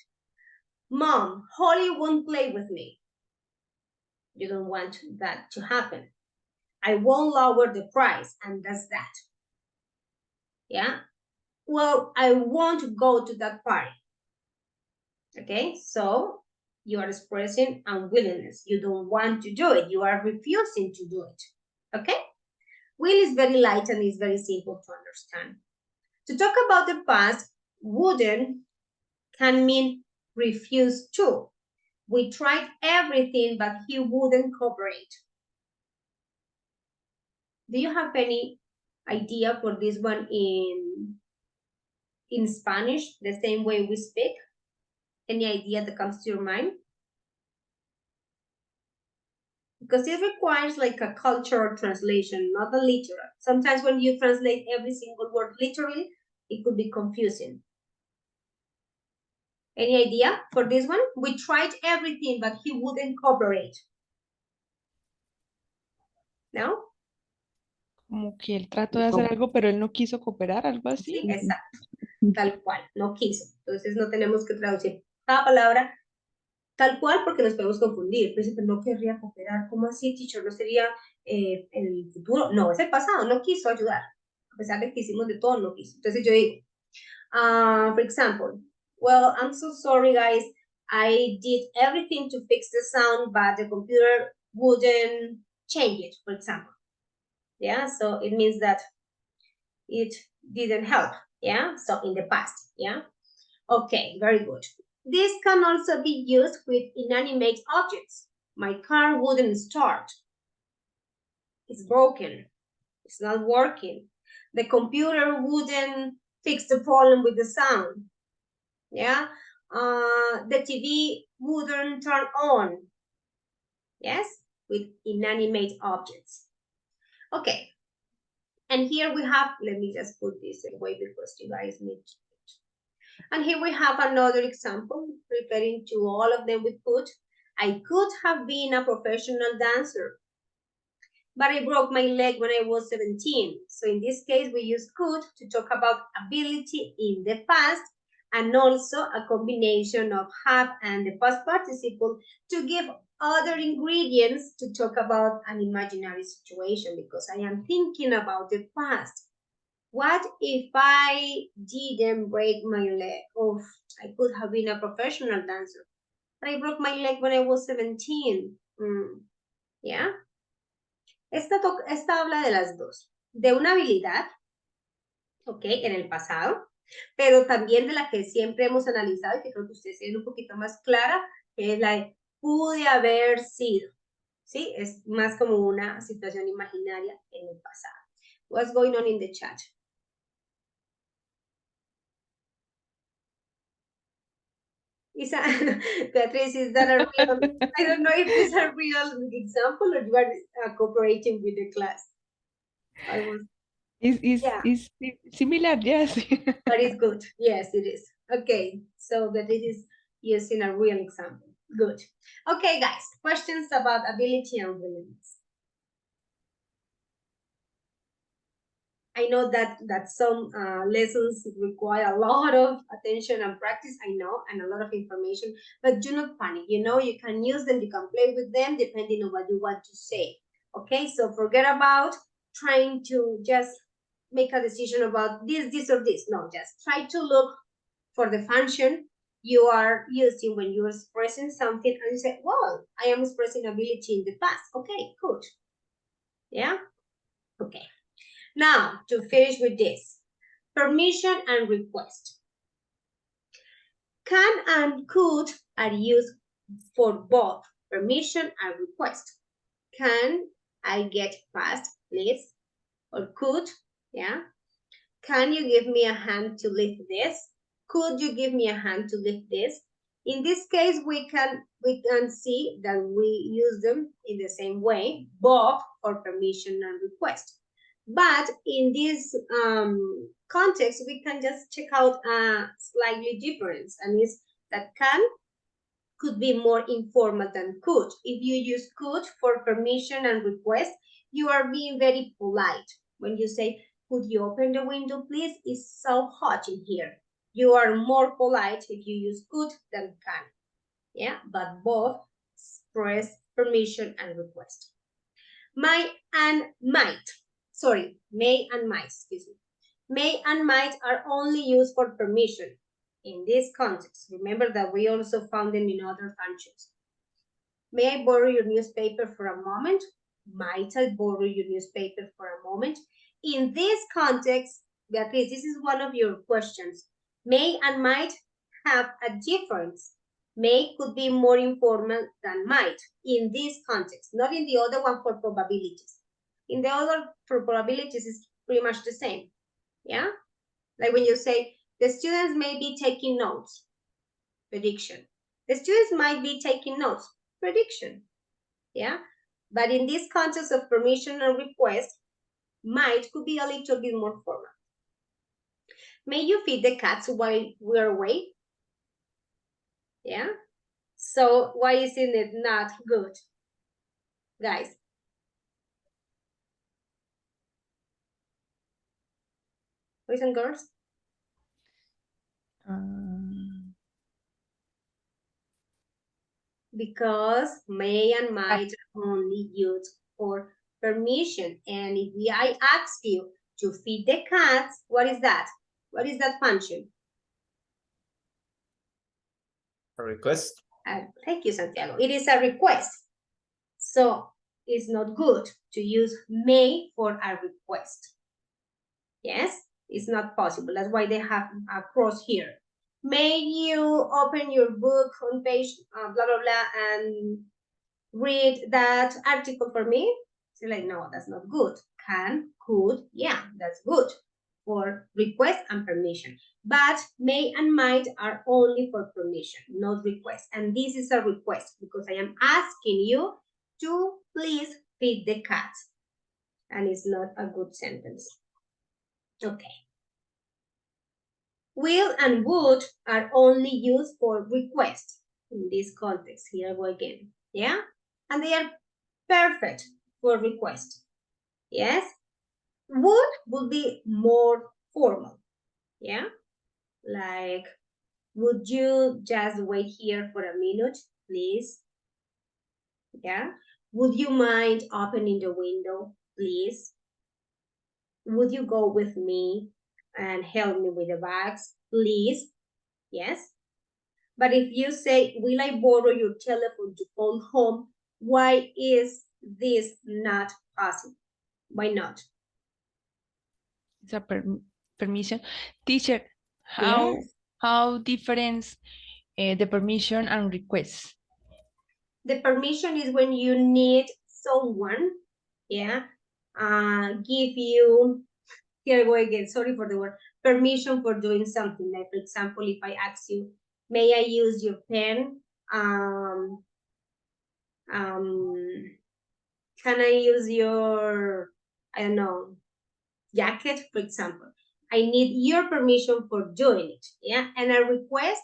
Mom, Holly won't play with me. You don't want that to happen. I won't lower the price, and that's that. Yeah. Well, I won't go to that party. Okay, so you are expressing unwillingness. You don't want to do it. You are refusing to do it. Okay? Will is very light and is very simple to understand. To talk about the past, wouldn't can mean refuse to. We tried everything, but he wouldn't cooperate. Do you have any idea for this one in Spanish, the same way we speak? Any idea that comes to your mind? Because it requires like a cultural translation, not a literal. Sometimes when you translate every single word literally, it could be confusing. Any idea for this one? We tried everything, but he wouldn't cooperate. ¿No? Como que él trató de hacer algo, pero él no quiso cooperar, algo así. Sí, exacto. Tal cual, no quiso. Entonces no tenemos que traducir cada palabra tal cual porque nos podemos confundir. Pues no querría cooperar. ¿Cómo así, teacher? ¿No sería el futuro? No, es el pasado. No quiso ayudar. A pesar de que hicimos de todo, no quiso. Entonces yo digo, for example, well, I'm so sorry, guys. I did everything to fix the sound, but the computer wouldn't change it, for example. Yeah, so it means that it didn't help. Yeah, so in the past. Yeah, okay, very good. This can also be used with inanimate objects. My car wouldn't start. It's broken. It's not working. The computer wouldn't fix the problem with the sound. Yeah, the TV wouldn't turn on. Yes, with inanimate objects. Okay, and here we have, let me just put this away because you guys need to. And here we have another example, referring to all of them with could. I could have been a professional dancer, but I broke my leg when I was 17. So in this case, we use could to talk about ability in the past, and also a combination of have and the past participle to give other ingredients to talk about an imaginary situation, because I am thinking about the past. What if I didn't break my leg? Oh, I could have been a professional dancer, but I broke my leg when I was 17. Yeah. Esta habla de las dos. De una habilidad, ok, en el pasado, pero también de la que siempre hemos analizado y que creo que ustedes tienen un poquito más clara, que es la de pude haber sido. ¿Sí? Es más como una situación imaginaria en el pasado. What's going on in the chat? Beatriz, is that a real, I don't know if it's a real example or you are cooperating with the class. It's similar, yes. But it's good. Yes, it is. Okay, so Beatriz is using a real example. Good. Okay, guys, questions about ability and willingness. I know that some lessons require a lot of attention and practice, I know, and a lot of information, but do not panic. You know, you can use them, you can play with them depending on what you want to say. Okay, so forget about trying to just make a decision about this, or this. No, just try to look for the function you are using when you're expressing something and you say, well, I am expressing ability in the past. Okay, good. Yeah, okay. Now, to finish with this, permission and request. Can and could are used for both permission and request. Can I get past, please? Or could, yeah? Can you give me a hand to lift this? Could you give me a hand to lift this? In this case, we can we can see that we use them in the same way, both for permission and request. But in this context, we can just check out a slightly difference, and it's that can could be more informal than could. If you use could for permission and request, you are being very polite. When you say, could you open the window, please? It's so hot in here. You are more polite if you use could than can. Yeah, but both express permission and request. May and might. Sorry, may and might, excuse me. May and might are only used for permission. In this context, remember that we also found them in other functions. May I borrow your newspaper for a moment? Might I borrow your newspaper for a moment? In this context, Beatriz, this is one of your questions. May and might have a difference. May could be more informal than might in this context, not in the other one for probabilities. In the other for probabilities, it's pretty much the same. Yeah? Like when you say, the students may be taking notes, prediction. The students might be taking notes, prediction. Yeah? But in this context of permission and request, might could be a little bit more formal. May you feed the cats while we're away? Yeah? So why isn't it not good? Guys. Boys and girls? Because may and might are only used for permission. And if I ask you to feed the cats, what is that? What is that function? A request. Thank you, Santiago. It is a request. So it's not good to use may for a request. Yes, it's not possible. That's why they have a cross here. May you open your book on page blah, blah, blah, and read that article for me? So like, no, that's not good. Can, could, yeah, that's good for request and permission. But may and might are only for permission, not request. And this is a request because I am asking you to please feed the cat. And it's not a good sentence. Okay. Will and would are only used for request in this context. Here we go again. Yeah? And they are perfect for request. Yes? Would be more formal. Yeah? Like, would you just wait here for a minute, please? Yeah? Would you mind opening the window, please? Would you go with me and help me with the bags, please? Yes? But if you say, will I borrow your telephone to call home? Why is this not possible? Why not? It's a permission. Teacher, how different the permission and request? The permission is when you need someone, yeah, give you, here I go again, sorry for the word, permission for doing something. Like, for example, if I ask you, may I use your pen? Can I use your, I don't know, jacket, for example? I need your permission for doing it, yeah? And a request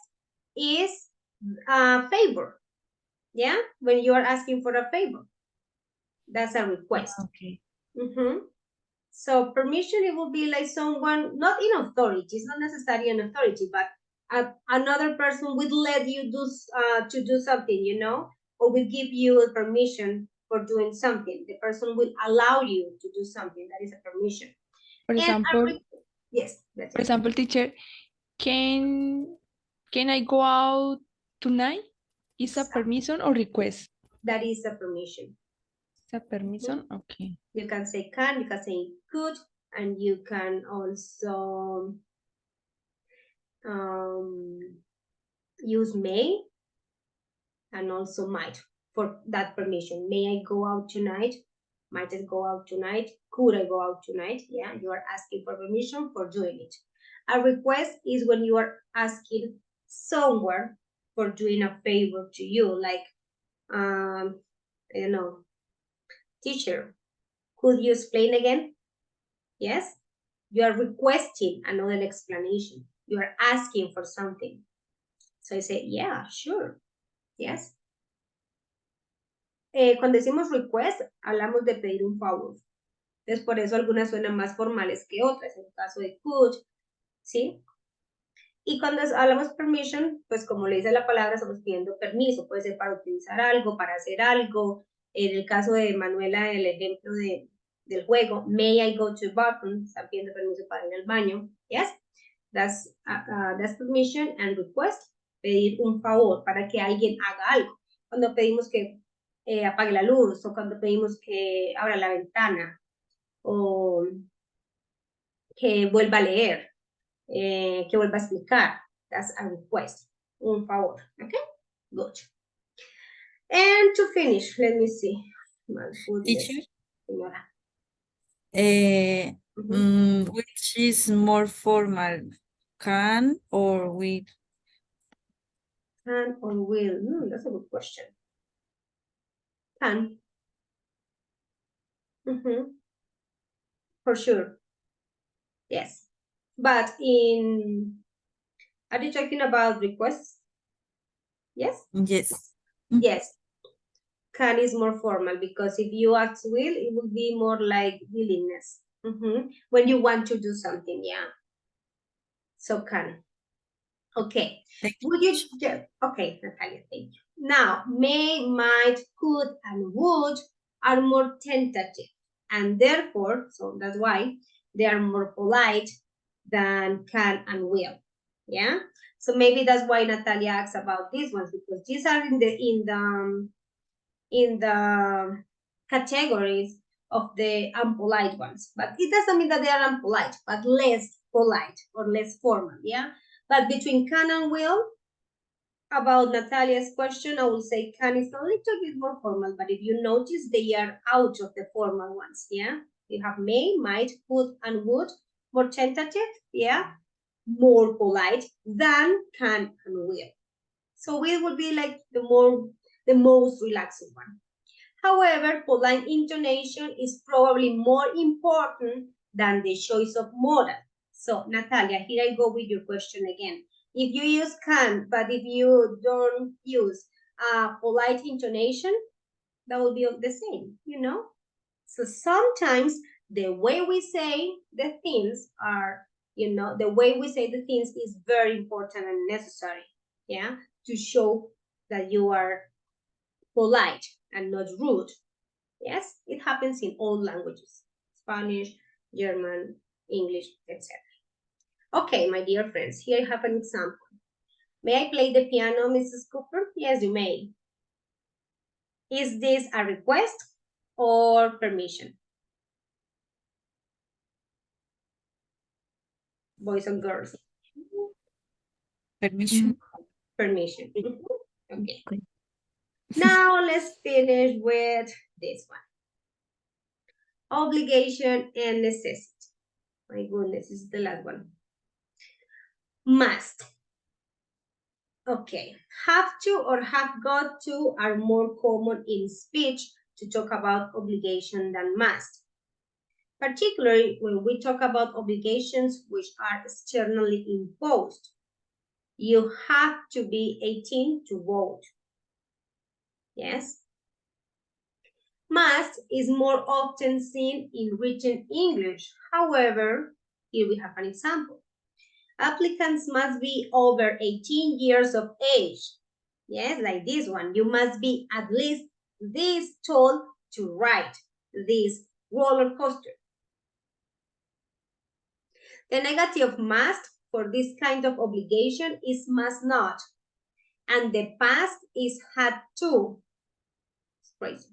is a favor, yeah? When you are asking for a favor, that's a request. Okay. So permission, it will be like someone, not in authority, it's not necessarily an authority, but another person would let you do to do something, you know, or will give you permission for doing something. The person will allow you to do something. That is a permission. For example, yes. For example, teacher, can I go out tonight? Is a permission or request? That is a permission. It's a permission, okay. You can say can, you can say could, and you can also use may and also might for that permission. May I go out tonight? Might I go out tonight? Could I go out tonight? Yeah, you are asking for permission for doing it. A request is when you are asking someone for doing a favor to you, like, I don't know, teacher, could you explain again? Yes, you are requesting another explanation. You are asking for something. So I say, yeah, sure, yes. Cuando decimos request, hablamos de pedir un favor. Entonces, por eso algunas suenan más formales que otras, en el caso de could, ¿sí? Y cuando hablamos permission, pues como le dice la palabra, estamos pidiendo permiso. Puede ser para utilizar algo, para hacer algo. En el caso de Manuela, el ejemplo del juego, may I go to the bathroom? Están pidiendo permiso para ir al baño. Yes, that's permission and request. Pedir un favor para que alguien haga algo. Cuando pedimos que apague la luz, o cuando pedimos que abra la ventana, o que vuelva a leer, que vuelva a explicar. That's a request, un favor. Okay, good. And to finish, let me see. My goodness, Teacher, señora. which is more formal, can or will? Can or will? That's a good question. Can. For sure. Yes. But are you talking about requests? Yes? Yes. Yes. Can is more formal because if you ask will, it will be more like willingness. When you want to do something, yeah. So can. Okay. Would you just, okay, Natalia, thank you. Now, may, might, could, and would are more tentative. And therefore, so that's why they are more polite than can and will. Yeah. So maybe that's why Natalia asks about these ones, because these are in the categories of the unpolite ones. But it doesn't mean that they are unpolite, but less polite or less formal. Yeah. But between can and will, about Natalia's question, I will say can is a little bit more formal, but if you notice, they are out of the formal ones, yeah? You have may, might, could, and would, more tentative, yeah? More polite than can and will. So will would be like the most relaxing one. However, polite intonation is probably more important than the choice of modal. So, Natalia, here I go with your question again. If you use can, but if you don't use polite intonation, that will be the same, you know? So sometimes the way we say the things are, the way we say the things is very important and necessary, yeah? To show that you are polite and not rude. Yes, it happens in all languages, Spanish, German, English, etc. Okay, my dear friends, here I have an example. May I play the piano, Mrs. Cooper? Yes, you may. Is this a request or permission? Boys and girls? Permission. Permission. Okay. Now let's finish with this one. Obligation and necessity. My goodness, this is the last one. Must. Okay, have to or have got to are more common in speech to talk about obligation than must. Particularly when we talk about obligations which are externally imposed. You have to be 18 to vote. Yes? Must is more often seen in written English. However, here we have an example. Applicants must be over 18 years of age. Yes, like this one. You must be at least this tall to ride this roller coaster. The negative of must for this kind of obligation is must not. And the past is had to. It's crazy.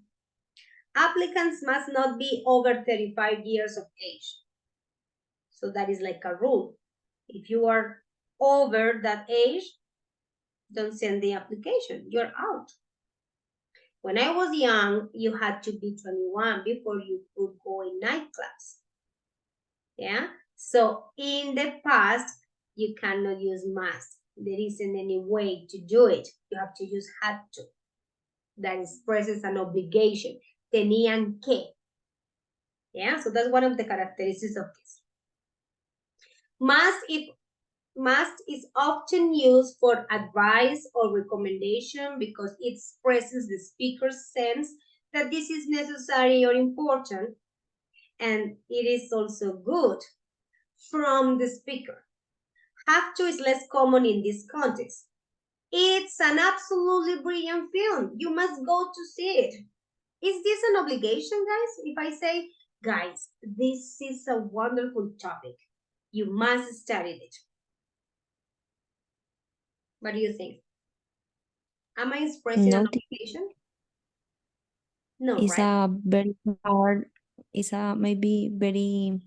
Applicants must not be over 35 years of age. So that is like a rule. If you are over that age, don't send the application. You're out. When I was young, you had to be 21 before you could go in nightclubs. Yeah? So in the past, you cannot use must. there isn't any way to do it. You have to use had to. That expresses an obligation. Tenían que. Yeah, so that's one of the characteristics of this. Must is often used for advice or recommendation because it expresses the speaker's sense that this is necessary or important, and it is also good from the speaker. Have to is less common in this context. It's an absolutely brilliant film. You must go to see it. Is this an obligation, guys? If I say, guys, this is a wonderful topic. You must study it. What do you think? Am I expressing an obligation? No, It's right? a very hard, it's a maybe very,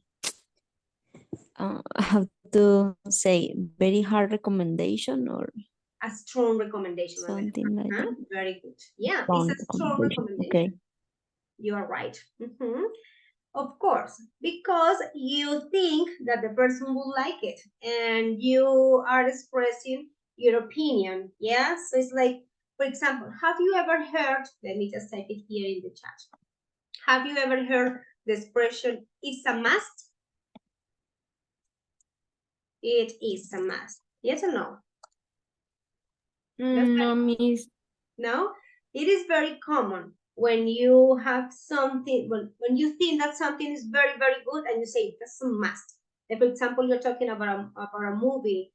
how to say, very hard recommendation or A strong recommendation. something like that. Very good. Yeah, Strong it's a strong recommendation. Okay. You are right. Of course, because you think that the person will like it and you are expressing your opinion. Yeah, so it's like, for example, have you ever heard, let me just type it here in the chat. Have you ever heard the expression, it's a must? It is a must. Yes or no? No, miss. No? It is very common when you have something, when you think that something is very, very good and you say that's a must. If, for example, you're talking about a movie,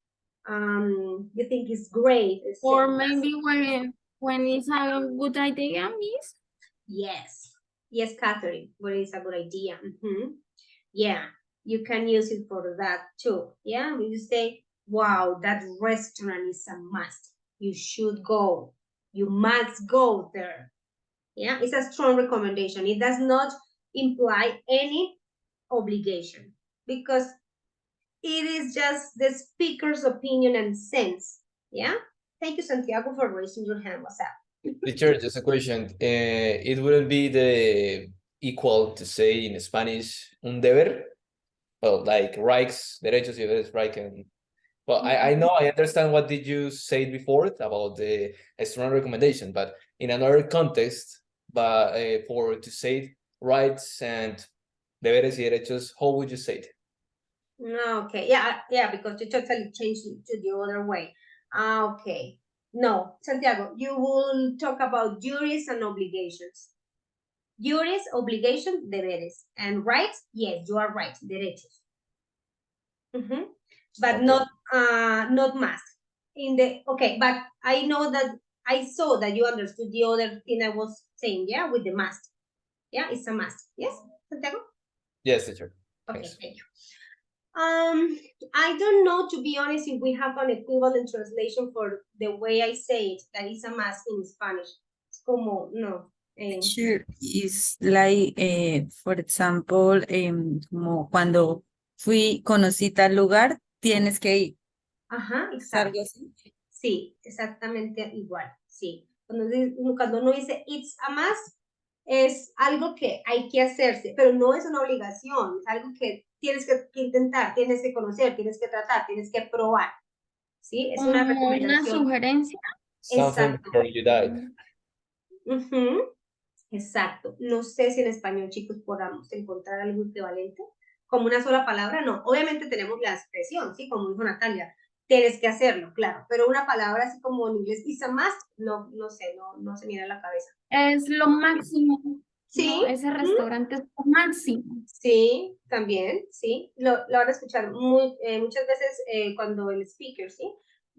you think it's great. Or maybe when it's a good idea, miss. Yes. Yes, Catherine, when it's a good idea. Yeah, you can use it for that too. Yeah, when you say, wow, that restaurant is a must. You should go. You must go there. Yeah, it's a strong recommendation. It does not imply any obligation because it is just the speaker's opinion and sense. Yeah. Thank you, Santiago, for raising your hand. What's up? Teacher, just a question. It wouldn't be the equal to say in Spanish un deber? Well, like rights, derechos y deberes, right? And well, I know, I understand what did you say before about the strong recommendation, but in another context, but for to say rights and deberes y derechos, how would you say it? No, okay. Yeah, because you totally changed it to the other way. Okay. No, Santiago, you will talk about duties and obligations. Duties, obligation, deberes. And rights, yes, you are right, derechos. But Okay. not must. But I know that I saw that you understood the other thing I was saying, yeah, with the must. Yeah, it's a must. Yes, Santiago? Yes, teacher. Okay, Thanks. thank you. I don't know, to be honest, if we have an equivalent translation for the way I say it, that is a must in Spanish. It's como, no. Sure, it's like, for example, como cuando conocí tal lugar, tienes que ir. Ajá, ¿Es algo exacto. así? Sí, exactamente igual, sí. Cuando uno dice it's a must, es algo que hay que hacerse, pero no es una obligación, es algo que tienes que intentar, tienes que conocer, tienes que tratar, tienes que probar, ¿sí? Es una Como una recomendación. sugerencia. Something Exacto. before you died. Exacto. No sé si en español, chicos, podamos encontrar algo equivalente. Como una sola palabra, no. Obviamente tenemos la expresión, ¿sí? Como dijo Natalia, tienes que hacerlo, claro. Pero una palabra así como en inglés, is a must, no sé, no se me viene a la cabeza. Es lo máximo. Sí. ¿No? Ese restaurante es lo máximo. Sí, también, sí. Lo van a escuchar muchas veces cuando el speaker, ¿sí?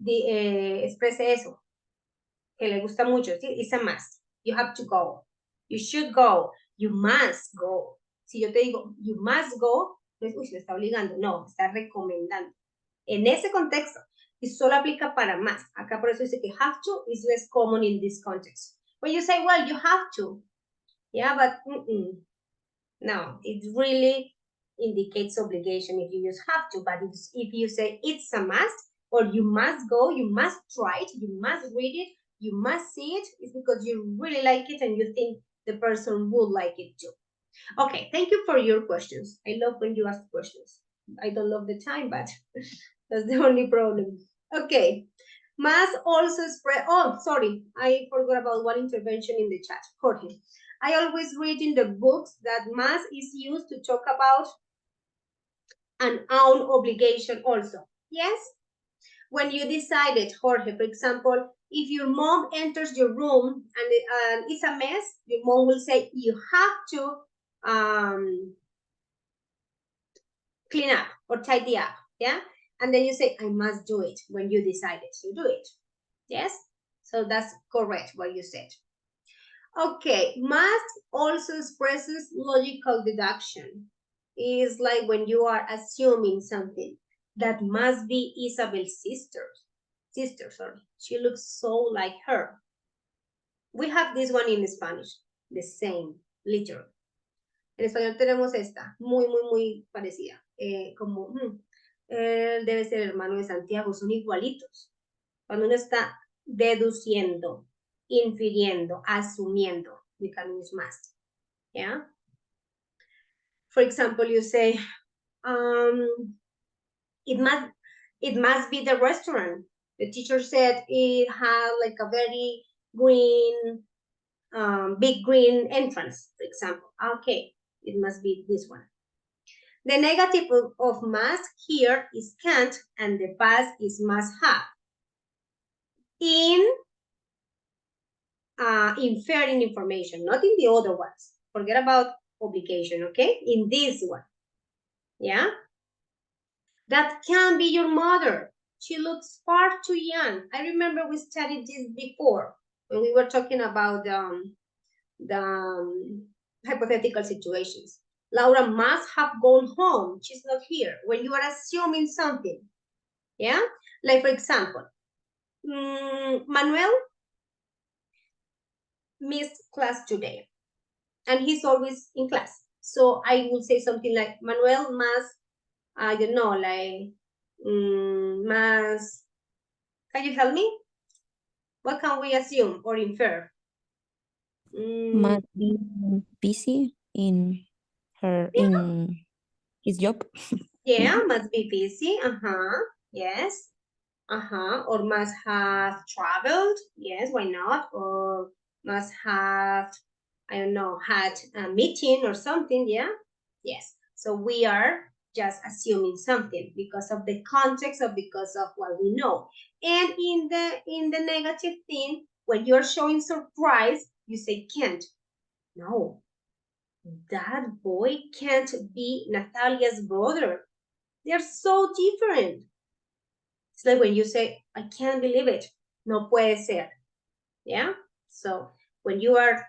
Exprese eso, que le gusta mucho, ¿sí? It's a must. You have to go. You should go. You must go. Si yo te digo, you must go, pues, uy, se le está obligando. No, está recomendando. En ese contexto, y solo aplica para must. Acá por eso dice que have to is less common in this context. When you say, well, you have to. Yeah, but no, it really indicates obligation if you use have to. But if you say it's a must, or you must go, you must try it, you must read it, you must see it, it's because you really like it and you think the person would like it too. Okay, thank you for your questions. I love when you ask questions. I don't love the time, but that's the only problem. Okay. Must also spread. Oh, sorry. I forgot about one intervention in the chat. Jorge. I always read in the books that must is used to talk about an own obligation also. Yes? When you decided, Jorge, for example, if your mom enters your room and it's a mess, your mom will say, you have to clean up or tidy up, yeah? And then you say, I must do it. When you decided, you do it. Yes? So that's correct what you said. Okay, must also expresses logical deduction. It's like when you are assuming something. That must be Isabel's sister, sorry. She looks so like her. We have this one in Spanish, the same, literal. En español tenemos esta, muy parecida. Como, él debe ser hermano de Santiago, son igualitos. Cuando uno está deduciendo, infiriendo, asumiendo, the can use must. Yeah? For example, you say, it must be the restaurant. The teacher said it had like a very green, big green entrance, for example. Okay, it must be this one. The negative of must here is can't, and the past is must have. In inferring information, not in the other ones. Forget about obligation, okay? In this one, yeah? That can be your mother. She looks far too young. I remember we studied this before when we were talking about the hypothetical situations. Laura must have gone home. She's not here. When you are assuming something, yeah? Like for example, Manuel missed class today and he's always in class. So I will say something like, Manuel must, I don't know, like, must, can you help me? What can we assume or infer? Must be busy in his job. Yeah, must be busy. Yes. Or must have traveled. Yes, why not? Or must have, I don't know, had a meeting or something. Yeah. Yes. So we are just assuming something because of the context or because of what we know. And in the negative thing, when you're showing surprise, you say can't. No, that boy can't be Natalia's brother. They're so different. It's like when you say, I can't believe it. No puede ser. Yeah? So when you are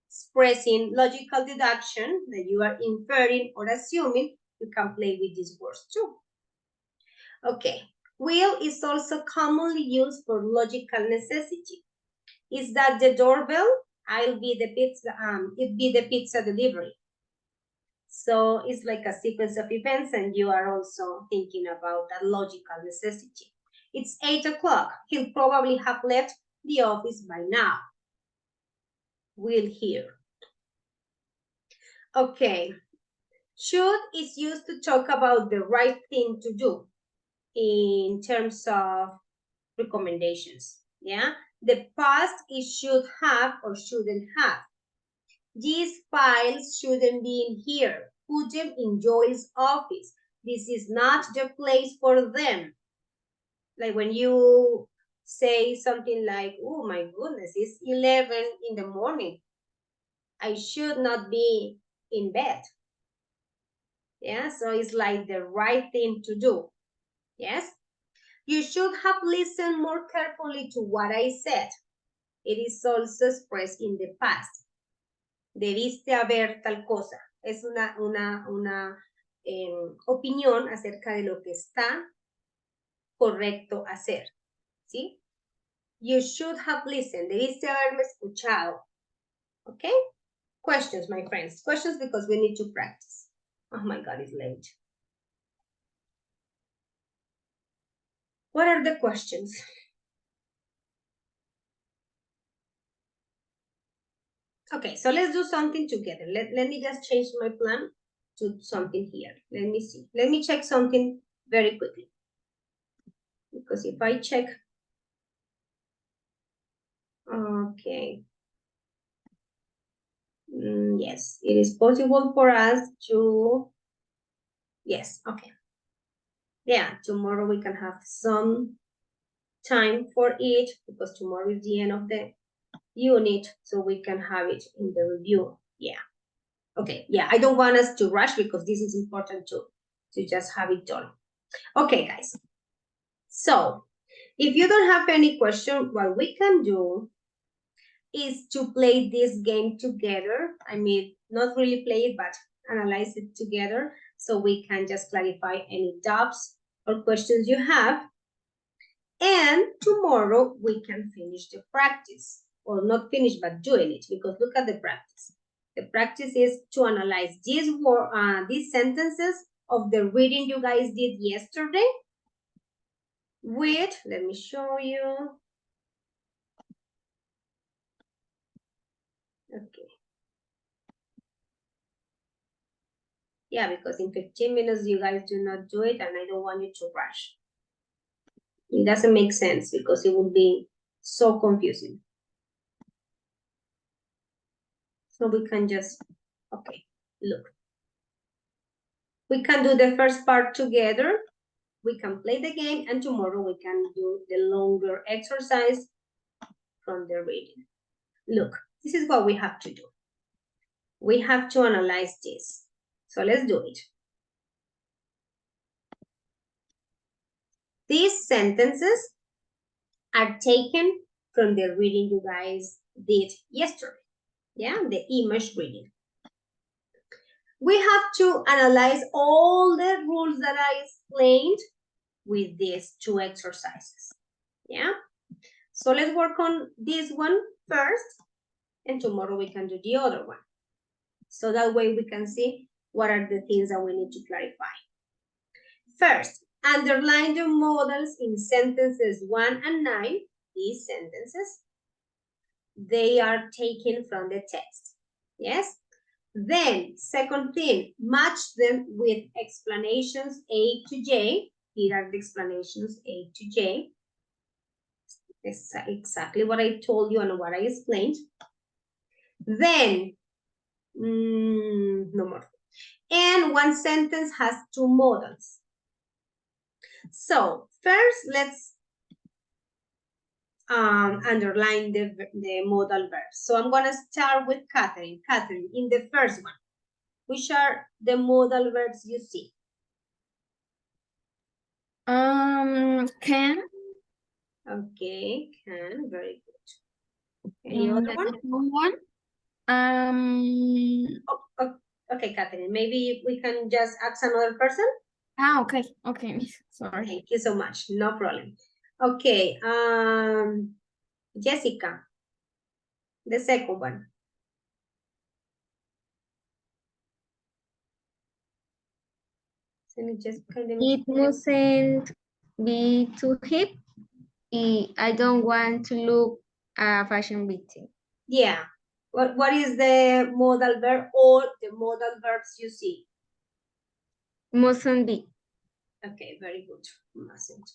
expressing logical deduction, that you are inferring or assuming, you can play with these words too. Okay. Will is also commonly used for logical necessity. Is that the doorbell? I'll be the pizza, it be the pizza delivery. So it's like a sequence of events and you are also thinking about that logical necessity. It's 8 o'clock. He'll probably have left the office by now. Will hear. Okay. Should is used to talk about the right thing to do in terms of recommendations. Yeah. The past is should have or shouldn't have. These files shouldn't be in here. Put them in Joel's office. This is not the place for them. Like when you say something like, oh my goodness, it's 11 in the morning. I should not be in bed. Yeah, so it's like the right thing to do. Yes? You should have listened more carefully to what I said. It is also expressed in the past. Debiste haber tal cosa. Es una opinión acerca de lo que está correcto hacer. ¿Sí? You should have listened. Debiste haberme escuchado. Okay? Questions, my friends. Questions because we need to practice. Oh my God, it's late. What are the questions? Okay, so let's do something together. Let me just change my plan to something here. Let me see. Let me check something very quickly. Because if I check, okay. Yes, it is possible for us to, yes, okay. Yeah, tomorrow we can have some time for it because tomorrow is the end of the unit, so we can have it in the review. Yeah. Okay, yeah, I don't want us to rush because this is important to just have it done. Okay, guys. So if you don't have any question, what we can do is to play this game together. I mean, not really play it, but analyze it together so we can just clarify any doubts or questions you have. And tomorrow we can finish the practice. Well, not finish, but doing it, because look at the practice. The practice is to analyze these sentences of the reading you guys did yesterday with, let me show you. Okay. Yeah, because in 15 minutes you guys do not do it and I don't want you to rush. It doesn't make sense because it would be so confusing. So we can just, okay, look. We can do the first part together. We can play the game and tomorrow we can do the longer exercise from the reading. Look, this is what we have to do. We have to analyze this. So let's do it. These sentences are taken from the reading you guys did yesterday. Yeah, the image reading. We have to analyze all the rules that I explained with these two exercises. Yeah, so let's work on this one first, and tomorrow we can do the other one. So that way we can see what are the things that we need to clarify. First, underline the modals in sentences 1 and 9. These sentences, they are taken from the text. Yes? Then, second thing, match them with explanations A to J. Here are the explanations A to J. This is exactly what I told you and what I explained. Then, no more. And one sentence has two modals. So first, let's underline the modal verbs. So I'm going to start with Catherine. Catherine, in the first one, which are the modal verbs you see? Can. Okay, can, very good. Any other one? Okay, Catherine, maybe we can just ask another person? Okay, okay, sorry. Thank you so much, no problem. Okay, Jessica, the second one. It mustn't be too hip. I don't want to look a fashion victim. Yeah. What is the modal verb or the modal verbs you see? Mustn't be. Okay, very good. Mustn't.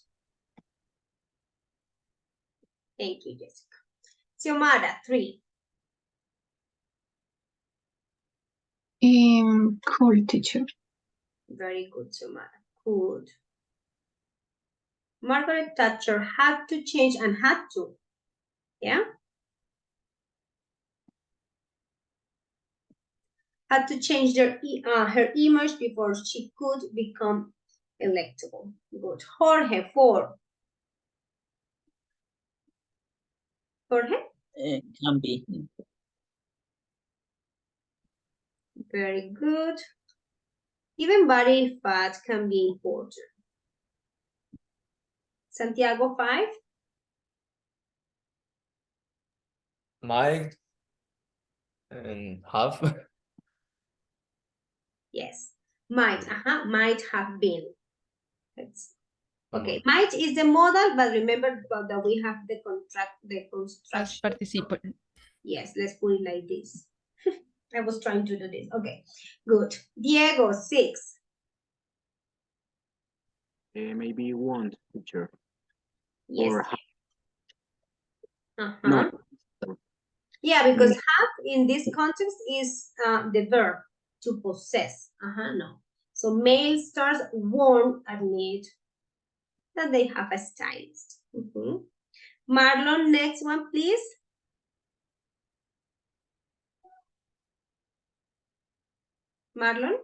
Thank you, Jessica. Xiomara, 3. Cool, teacher. Very good, Xiomara. Good. Margaret Thatcher had to change and had to. Yeah? Had to change her image before she could become electable. Good. Jorge, 4. Jorge? Can be. Very good. Even body fat can be important. Santiago, 5. Might and have. Yes. Might. Might have been. Okay. Might is the modal, but remember that we have the construction. Past participle. Yes, let's put it like this. I was trying to do this. Okay, good. Diego, 6. Maybe won't, teacher. Yes. Or Uh-huh. no. Yeah, because have in this context is the verb to possess. No. So male stars won't admit that they have a stylist. Marlon, next one, please. Marlon?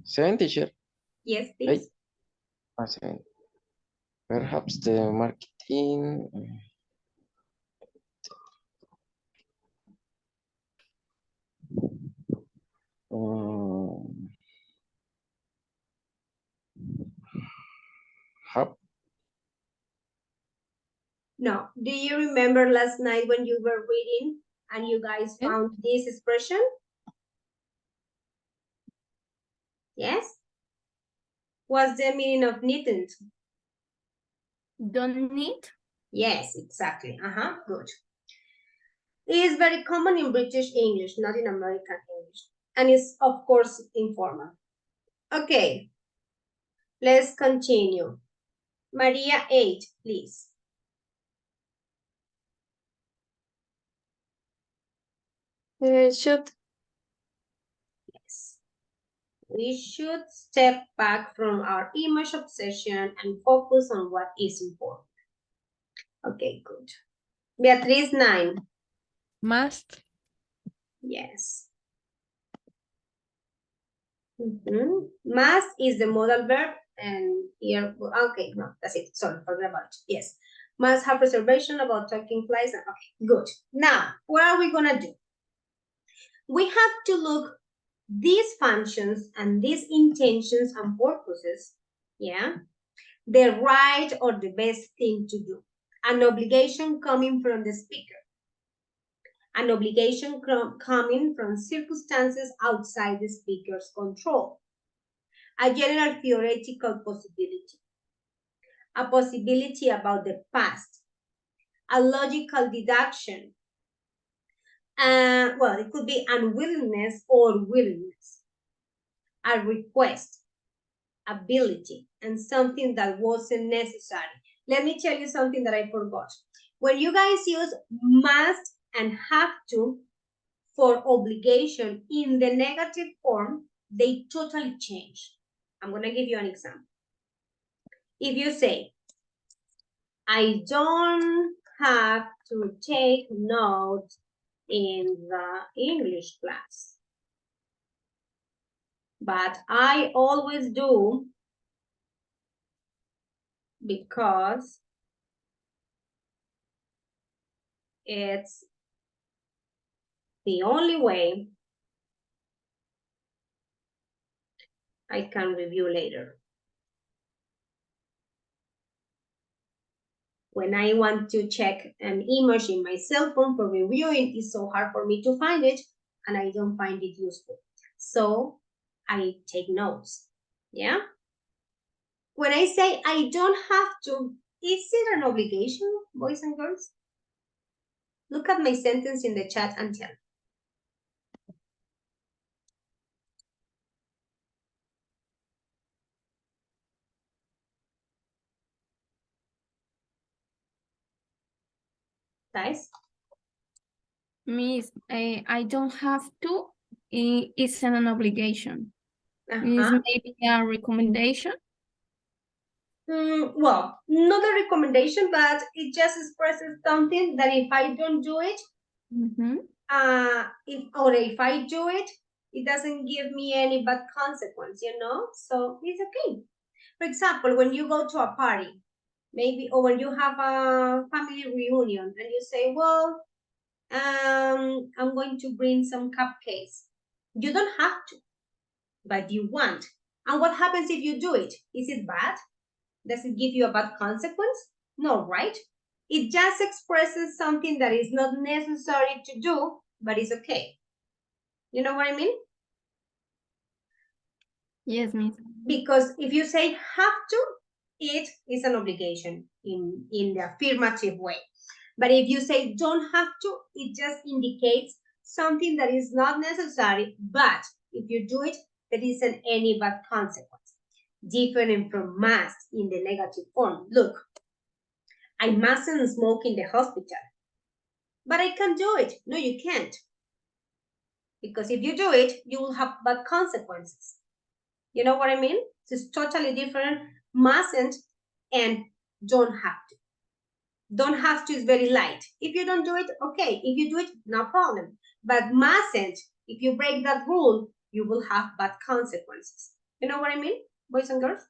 Seven, teacher. Yes, Hey. please. Seven. Perhaps the marketing. Hub. No. Do you remember last night when you were reading and you guys found this expression? Yes? What's the meaning of needn't? Don't need. Yes, exactly. Good. It is very common in British English, not in American English. And it's, of course, informal. Okay. Let's continue. Maria 8, please. Should. Yes. We should step back from our image obsession and focus on what is important. Okay, good. Beatriz 9. Must. Yes. Must is the modal verb, and here, okay, no, that's it. Sorry, forget about it. Yes. Must have reservation about taking place. Okay, good. Now, what are we gonna do? We have to look these functions and these intentions and purposes, yeah, the right or the best thing to do. An obligation coming from the speaker. An obligation coming from circumstances outside the speaker's control. A general theoretical possibility. A possibility about the past. A logical deduction. Well, it could be unwillingness or willingness. A request, ability, and something that wasn't necessary. Let me tell you something that I forgot. When you guys use must and have to for obligation in the negative form, they totally change. I'm going to give you an example. If you say, I don't have to take notes in the English class, but I always do because it's the only way I can review later. When I want to check an image in my cell phone for reviewing, it's so hard for me to find it, and I don't find it useful. So I take notes, yeah? When I say I don't have to, is it an obligation, boys and girls? Look at my sentence in the chat and tell me. Guys? Miss, I don't have to. It's an obligation. It's maybe a recommendation. Well, not a recommendation, but it just expresses something that if I don't do it, if I do it, it doesn't give me any bad consequence, you know? So it's okay. For example, when you go to a party, maybe, or when you have a family reunion and you say, well, I'm going to bring some cupcakes. You don't have to, but you want. And what happens if you do it? Is it bad? Does it give you a bad consequence? No, right? It just expresses something that is not necessary to do, but is okay. You know what I mean? Yes, miss. Because if you say have to, it is an obligation in the affirmative way. But if you say don't have to, it just indicates something that is not necessary, but if you do it, there isn't any bad consequence. different from must in the negative form. Look, I mustn't smoke in the hospital. But I can do it. No, you can't. Because if you do it, you will have bad consequences. You know what I mean? It's totally different. Mustn't and don't have to. Don't have to is very light. If you don't do it, okay. If you do it, no problem. But mustn't, if you break that rule, you will have bad consequences. You know what I mean, boys and girls?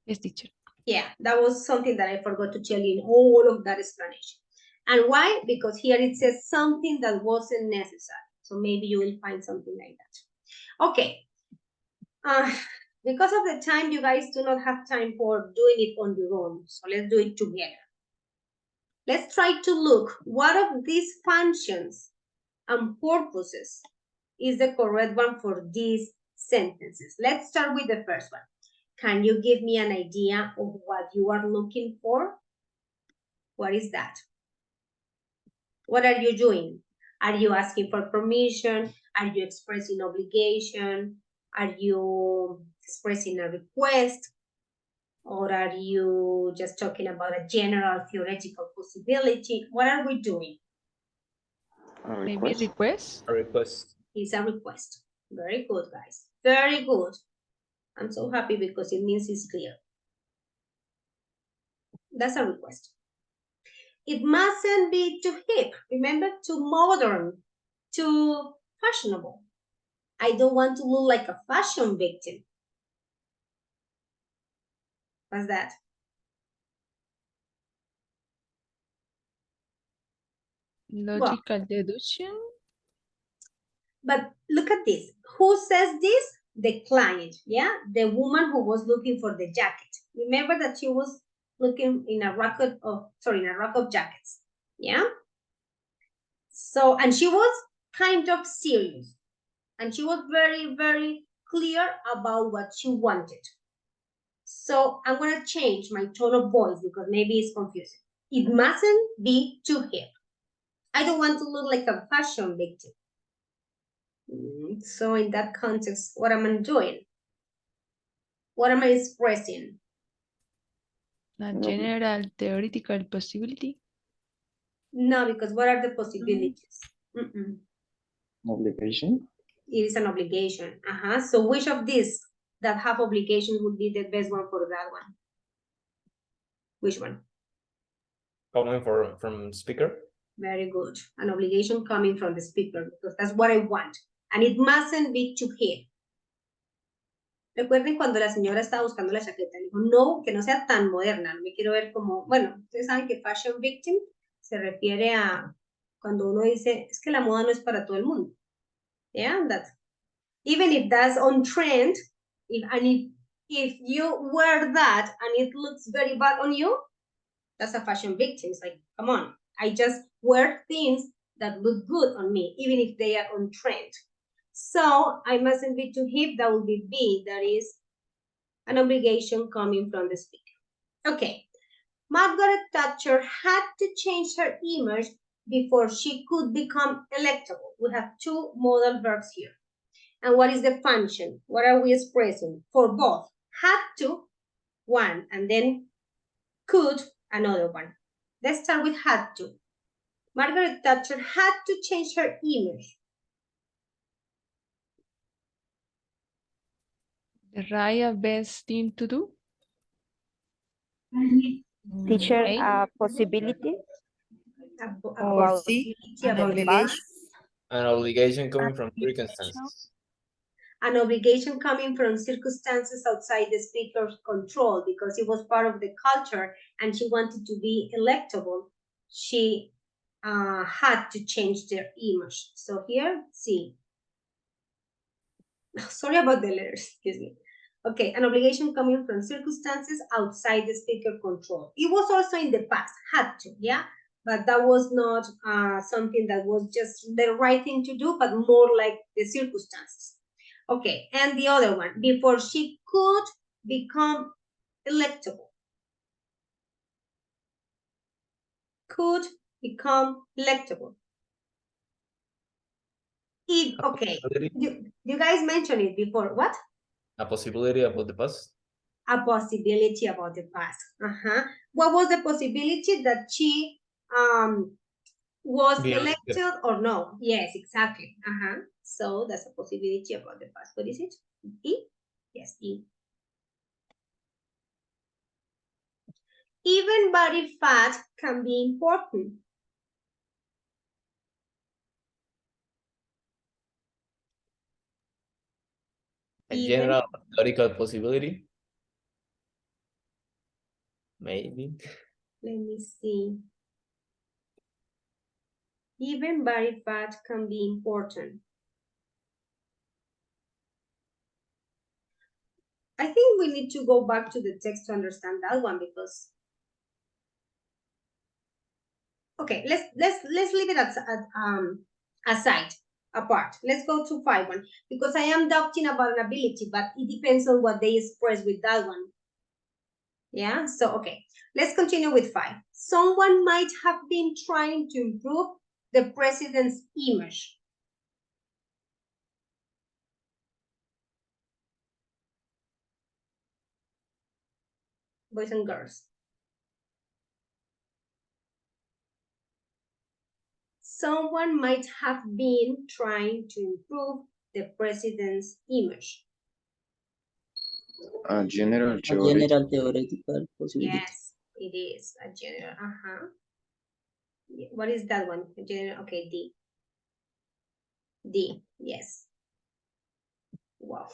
Yes, teacher. Yeah, that was something that I forgot to tell you in all of that explanation. And why? Because here it says something that wasn't necessary. So maybe you will find something like that. Okay. Because of the time, you guys do not have time for doing it on your own. So let's do it together. Let's try to look what of these functions and purposes is the correct one for these sentences. Let's start with the first one. Can you give me an idea of what you are looking for? What is that? What are you doing? Are you asking for permission? Are you expressing obligation? Are you expressing a request? Or are you just talking about a general theoretical possibility? What are we doing? Maybe request. A request. It's a request. Very good, guys. Very good. I'm so happy because it means it's clear. That's a request. It mustn't be too hip. Remember, too modern, too fashionable. I don't want to look like a fashion victim. What's that? Logical deduction. But look at this. Who says this? The client, yeah? The woman who was looking for the jacket. Remember that she was looking in a rack of jackets, yeah? So, and she was kind of serious. And she was very, very clear about what she wanted. So I'm going to change my tone of voice because maybe it's confusing. It mustn't be too hip. I don't want to look like a fashion victim. So in that context, what am I doing? What am I expressing? A general theoretical possibility. No, because what are the possibilities? Obligation. It is an obligation. So which of these that have obligations would be the best one for that one? Which one? Coming from speaker. Very good. An obligation coming from the speaker, because that's what I want. And it mustn't be too hip. Recuerden cuando la señora estaba buscando la chaqueta, dijo, no, que no sea tan moderna, no me quiero ver como, bueno, ustedes saben que fashion victim se refiere a cuando uno dice, es que la moda no es para todo el mundo. Yeah, that's, even if that's on trend, if you wear that and it looks very bad on you, that's a fashion victim. It's like, come on, I just wear things that look good on me, even if they are on trend. So I mustn't be too hip. That would be B. That is an obligation coming from the speaker. Okay. Margaret Thatcher had to change her image before she could become electable. We have two modal verbs here. And what is the function? What are we expressing? For both. Had to, one, and then could, another one. Let's start with had to. Margaret Thatcher had to change her image. The right best thing to do. Teacher, A. a possibility. A Or possibility an about obligation. An obligation coming from circumstances. an obligation coming from circumstances outside the speaker's control because it was part of the culture and she wanted to be electable. She had to change their image. So here, see. Sorry about the letters, excuse me. Okay, an obligation coming from circumstances outside the speaker control. It was also in the past, had to, yeah? But that was not something that was just the right thing to do, but more like the circumstances. Okay, and the other one, before she could become electable. Could become electable. If, okay, you guys mentioned it before, what? A possibility about the past? A possibility about the past. What was the possibility that she was Be elected. elected or no? Yes, exactly. So that's a possibility about the past. What is it? E? Yes, E. Even body fat can be important. A general theoretical possibility? Maybe. Let me see. Even body fat can be important. I think we need to go back to the text to understand that one because. Okay, let's leave it aside, apart. Let's go to 5 because I am doubting about an ability, but it depends on what they express with that one. Yeah, so okay, let's continue with 5. Someone might have been trying to improve the president's image. Boys and girls. Someone might have been trying to improve the president's image. A general theoretical possibility. Yes, it is a general. What is that one? A general. Okay, D. D. Yes. Wow.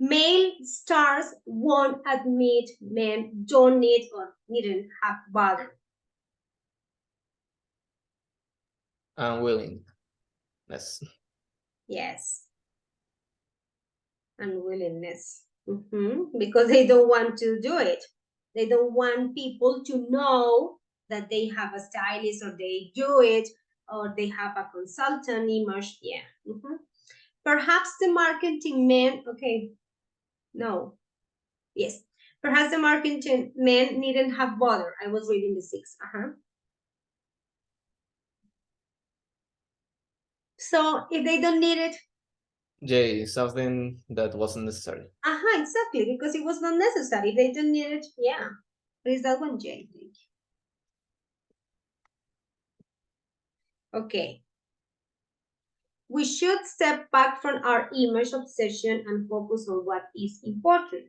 Male stars won't admit men don't need or needn't have bothered. Unwillingness. Yes. Unwillingness. Because they don't want to do it. They don't want people to know that they have a stylist or they do it or they have a consultant image. Yeah. Perhaps the marketing man, okay. No. Yes. Perhaps the marketing man needn't have bothered. I was reading the 6. So if they don't need it. J, something that wasn't necessary. Exactly, because it was not necessary. If they don't need it, yeah. What is that one, J? Okay. We should step back from our image obsession and focus on what is important.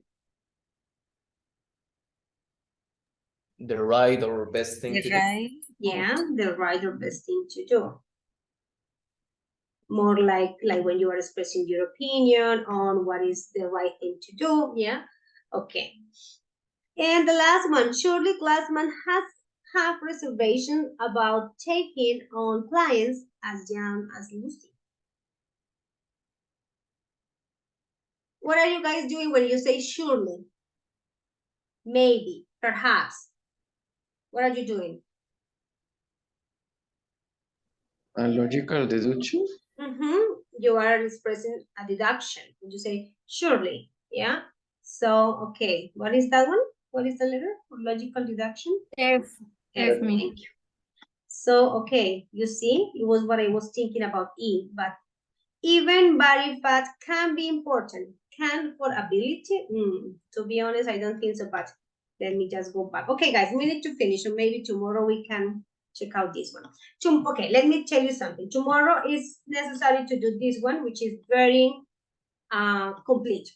The right or best thing to do. Yeah, the right or best thing to do. More like when you are expressing your opinion on what is the right thing to do. Yeah. Okay. And the last one, surely Glassman have reservations about taking on clients as young as Lucy. What are you guys doing when you say surely? Maybe, perhaps. What are you doing? A logical deduction? You are expressing a deduction. You say surely, yeah? So, okay, what is that one? What is the letter for logical deduction? F. F, thank you. So, okay, you see, it was what I was thinking about E, but even body fat can be important. Can for ability? To be honest, I don't think so, but let me just go back. Okay, guys, we need to finish, or maybe tomorrow we can check out this one. Okay, let me tell you something. Tomorrow is necessary to do this one, which is very complete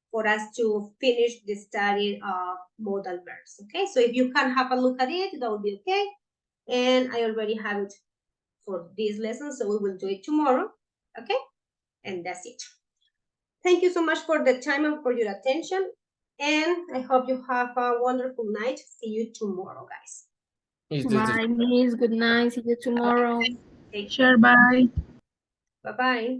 for us to finish the study of modal verbs. Okay, so if you can have a look at it, that would be okay. And I already have it for this lesson, so we will do it tomorrow. Okay, and that's it. Thank you so much for the time and for your attention. And I hope you have a wonderful night. See you tomorrow, guys. Bye, Miss. Good night. See you tomorrow. Take Sure, bye. Bye-bye.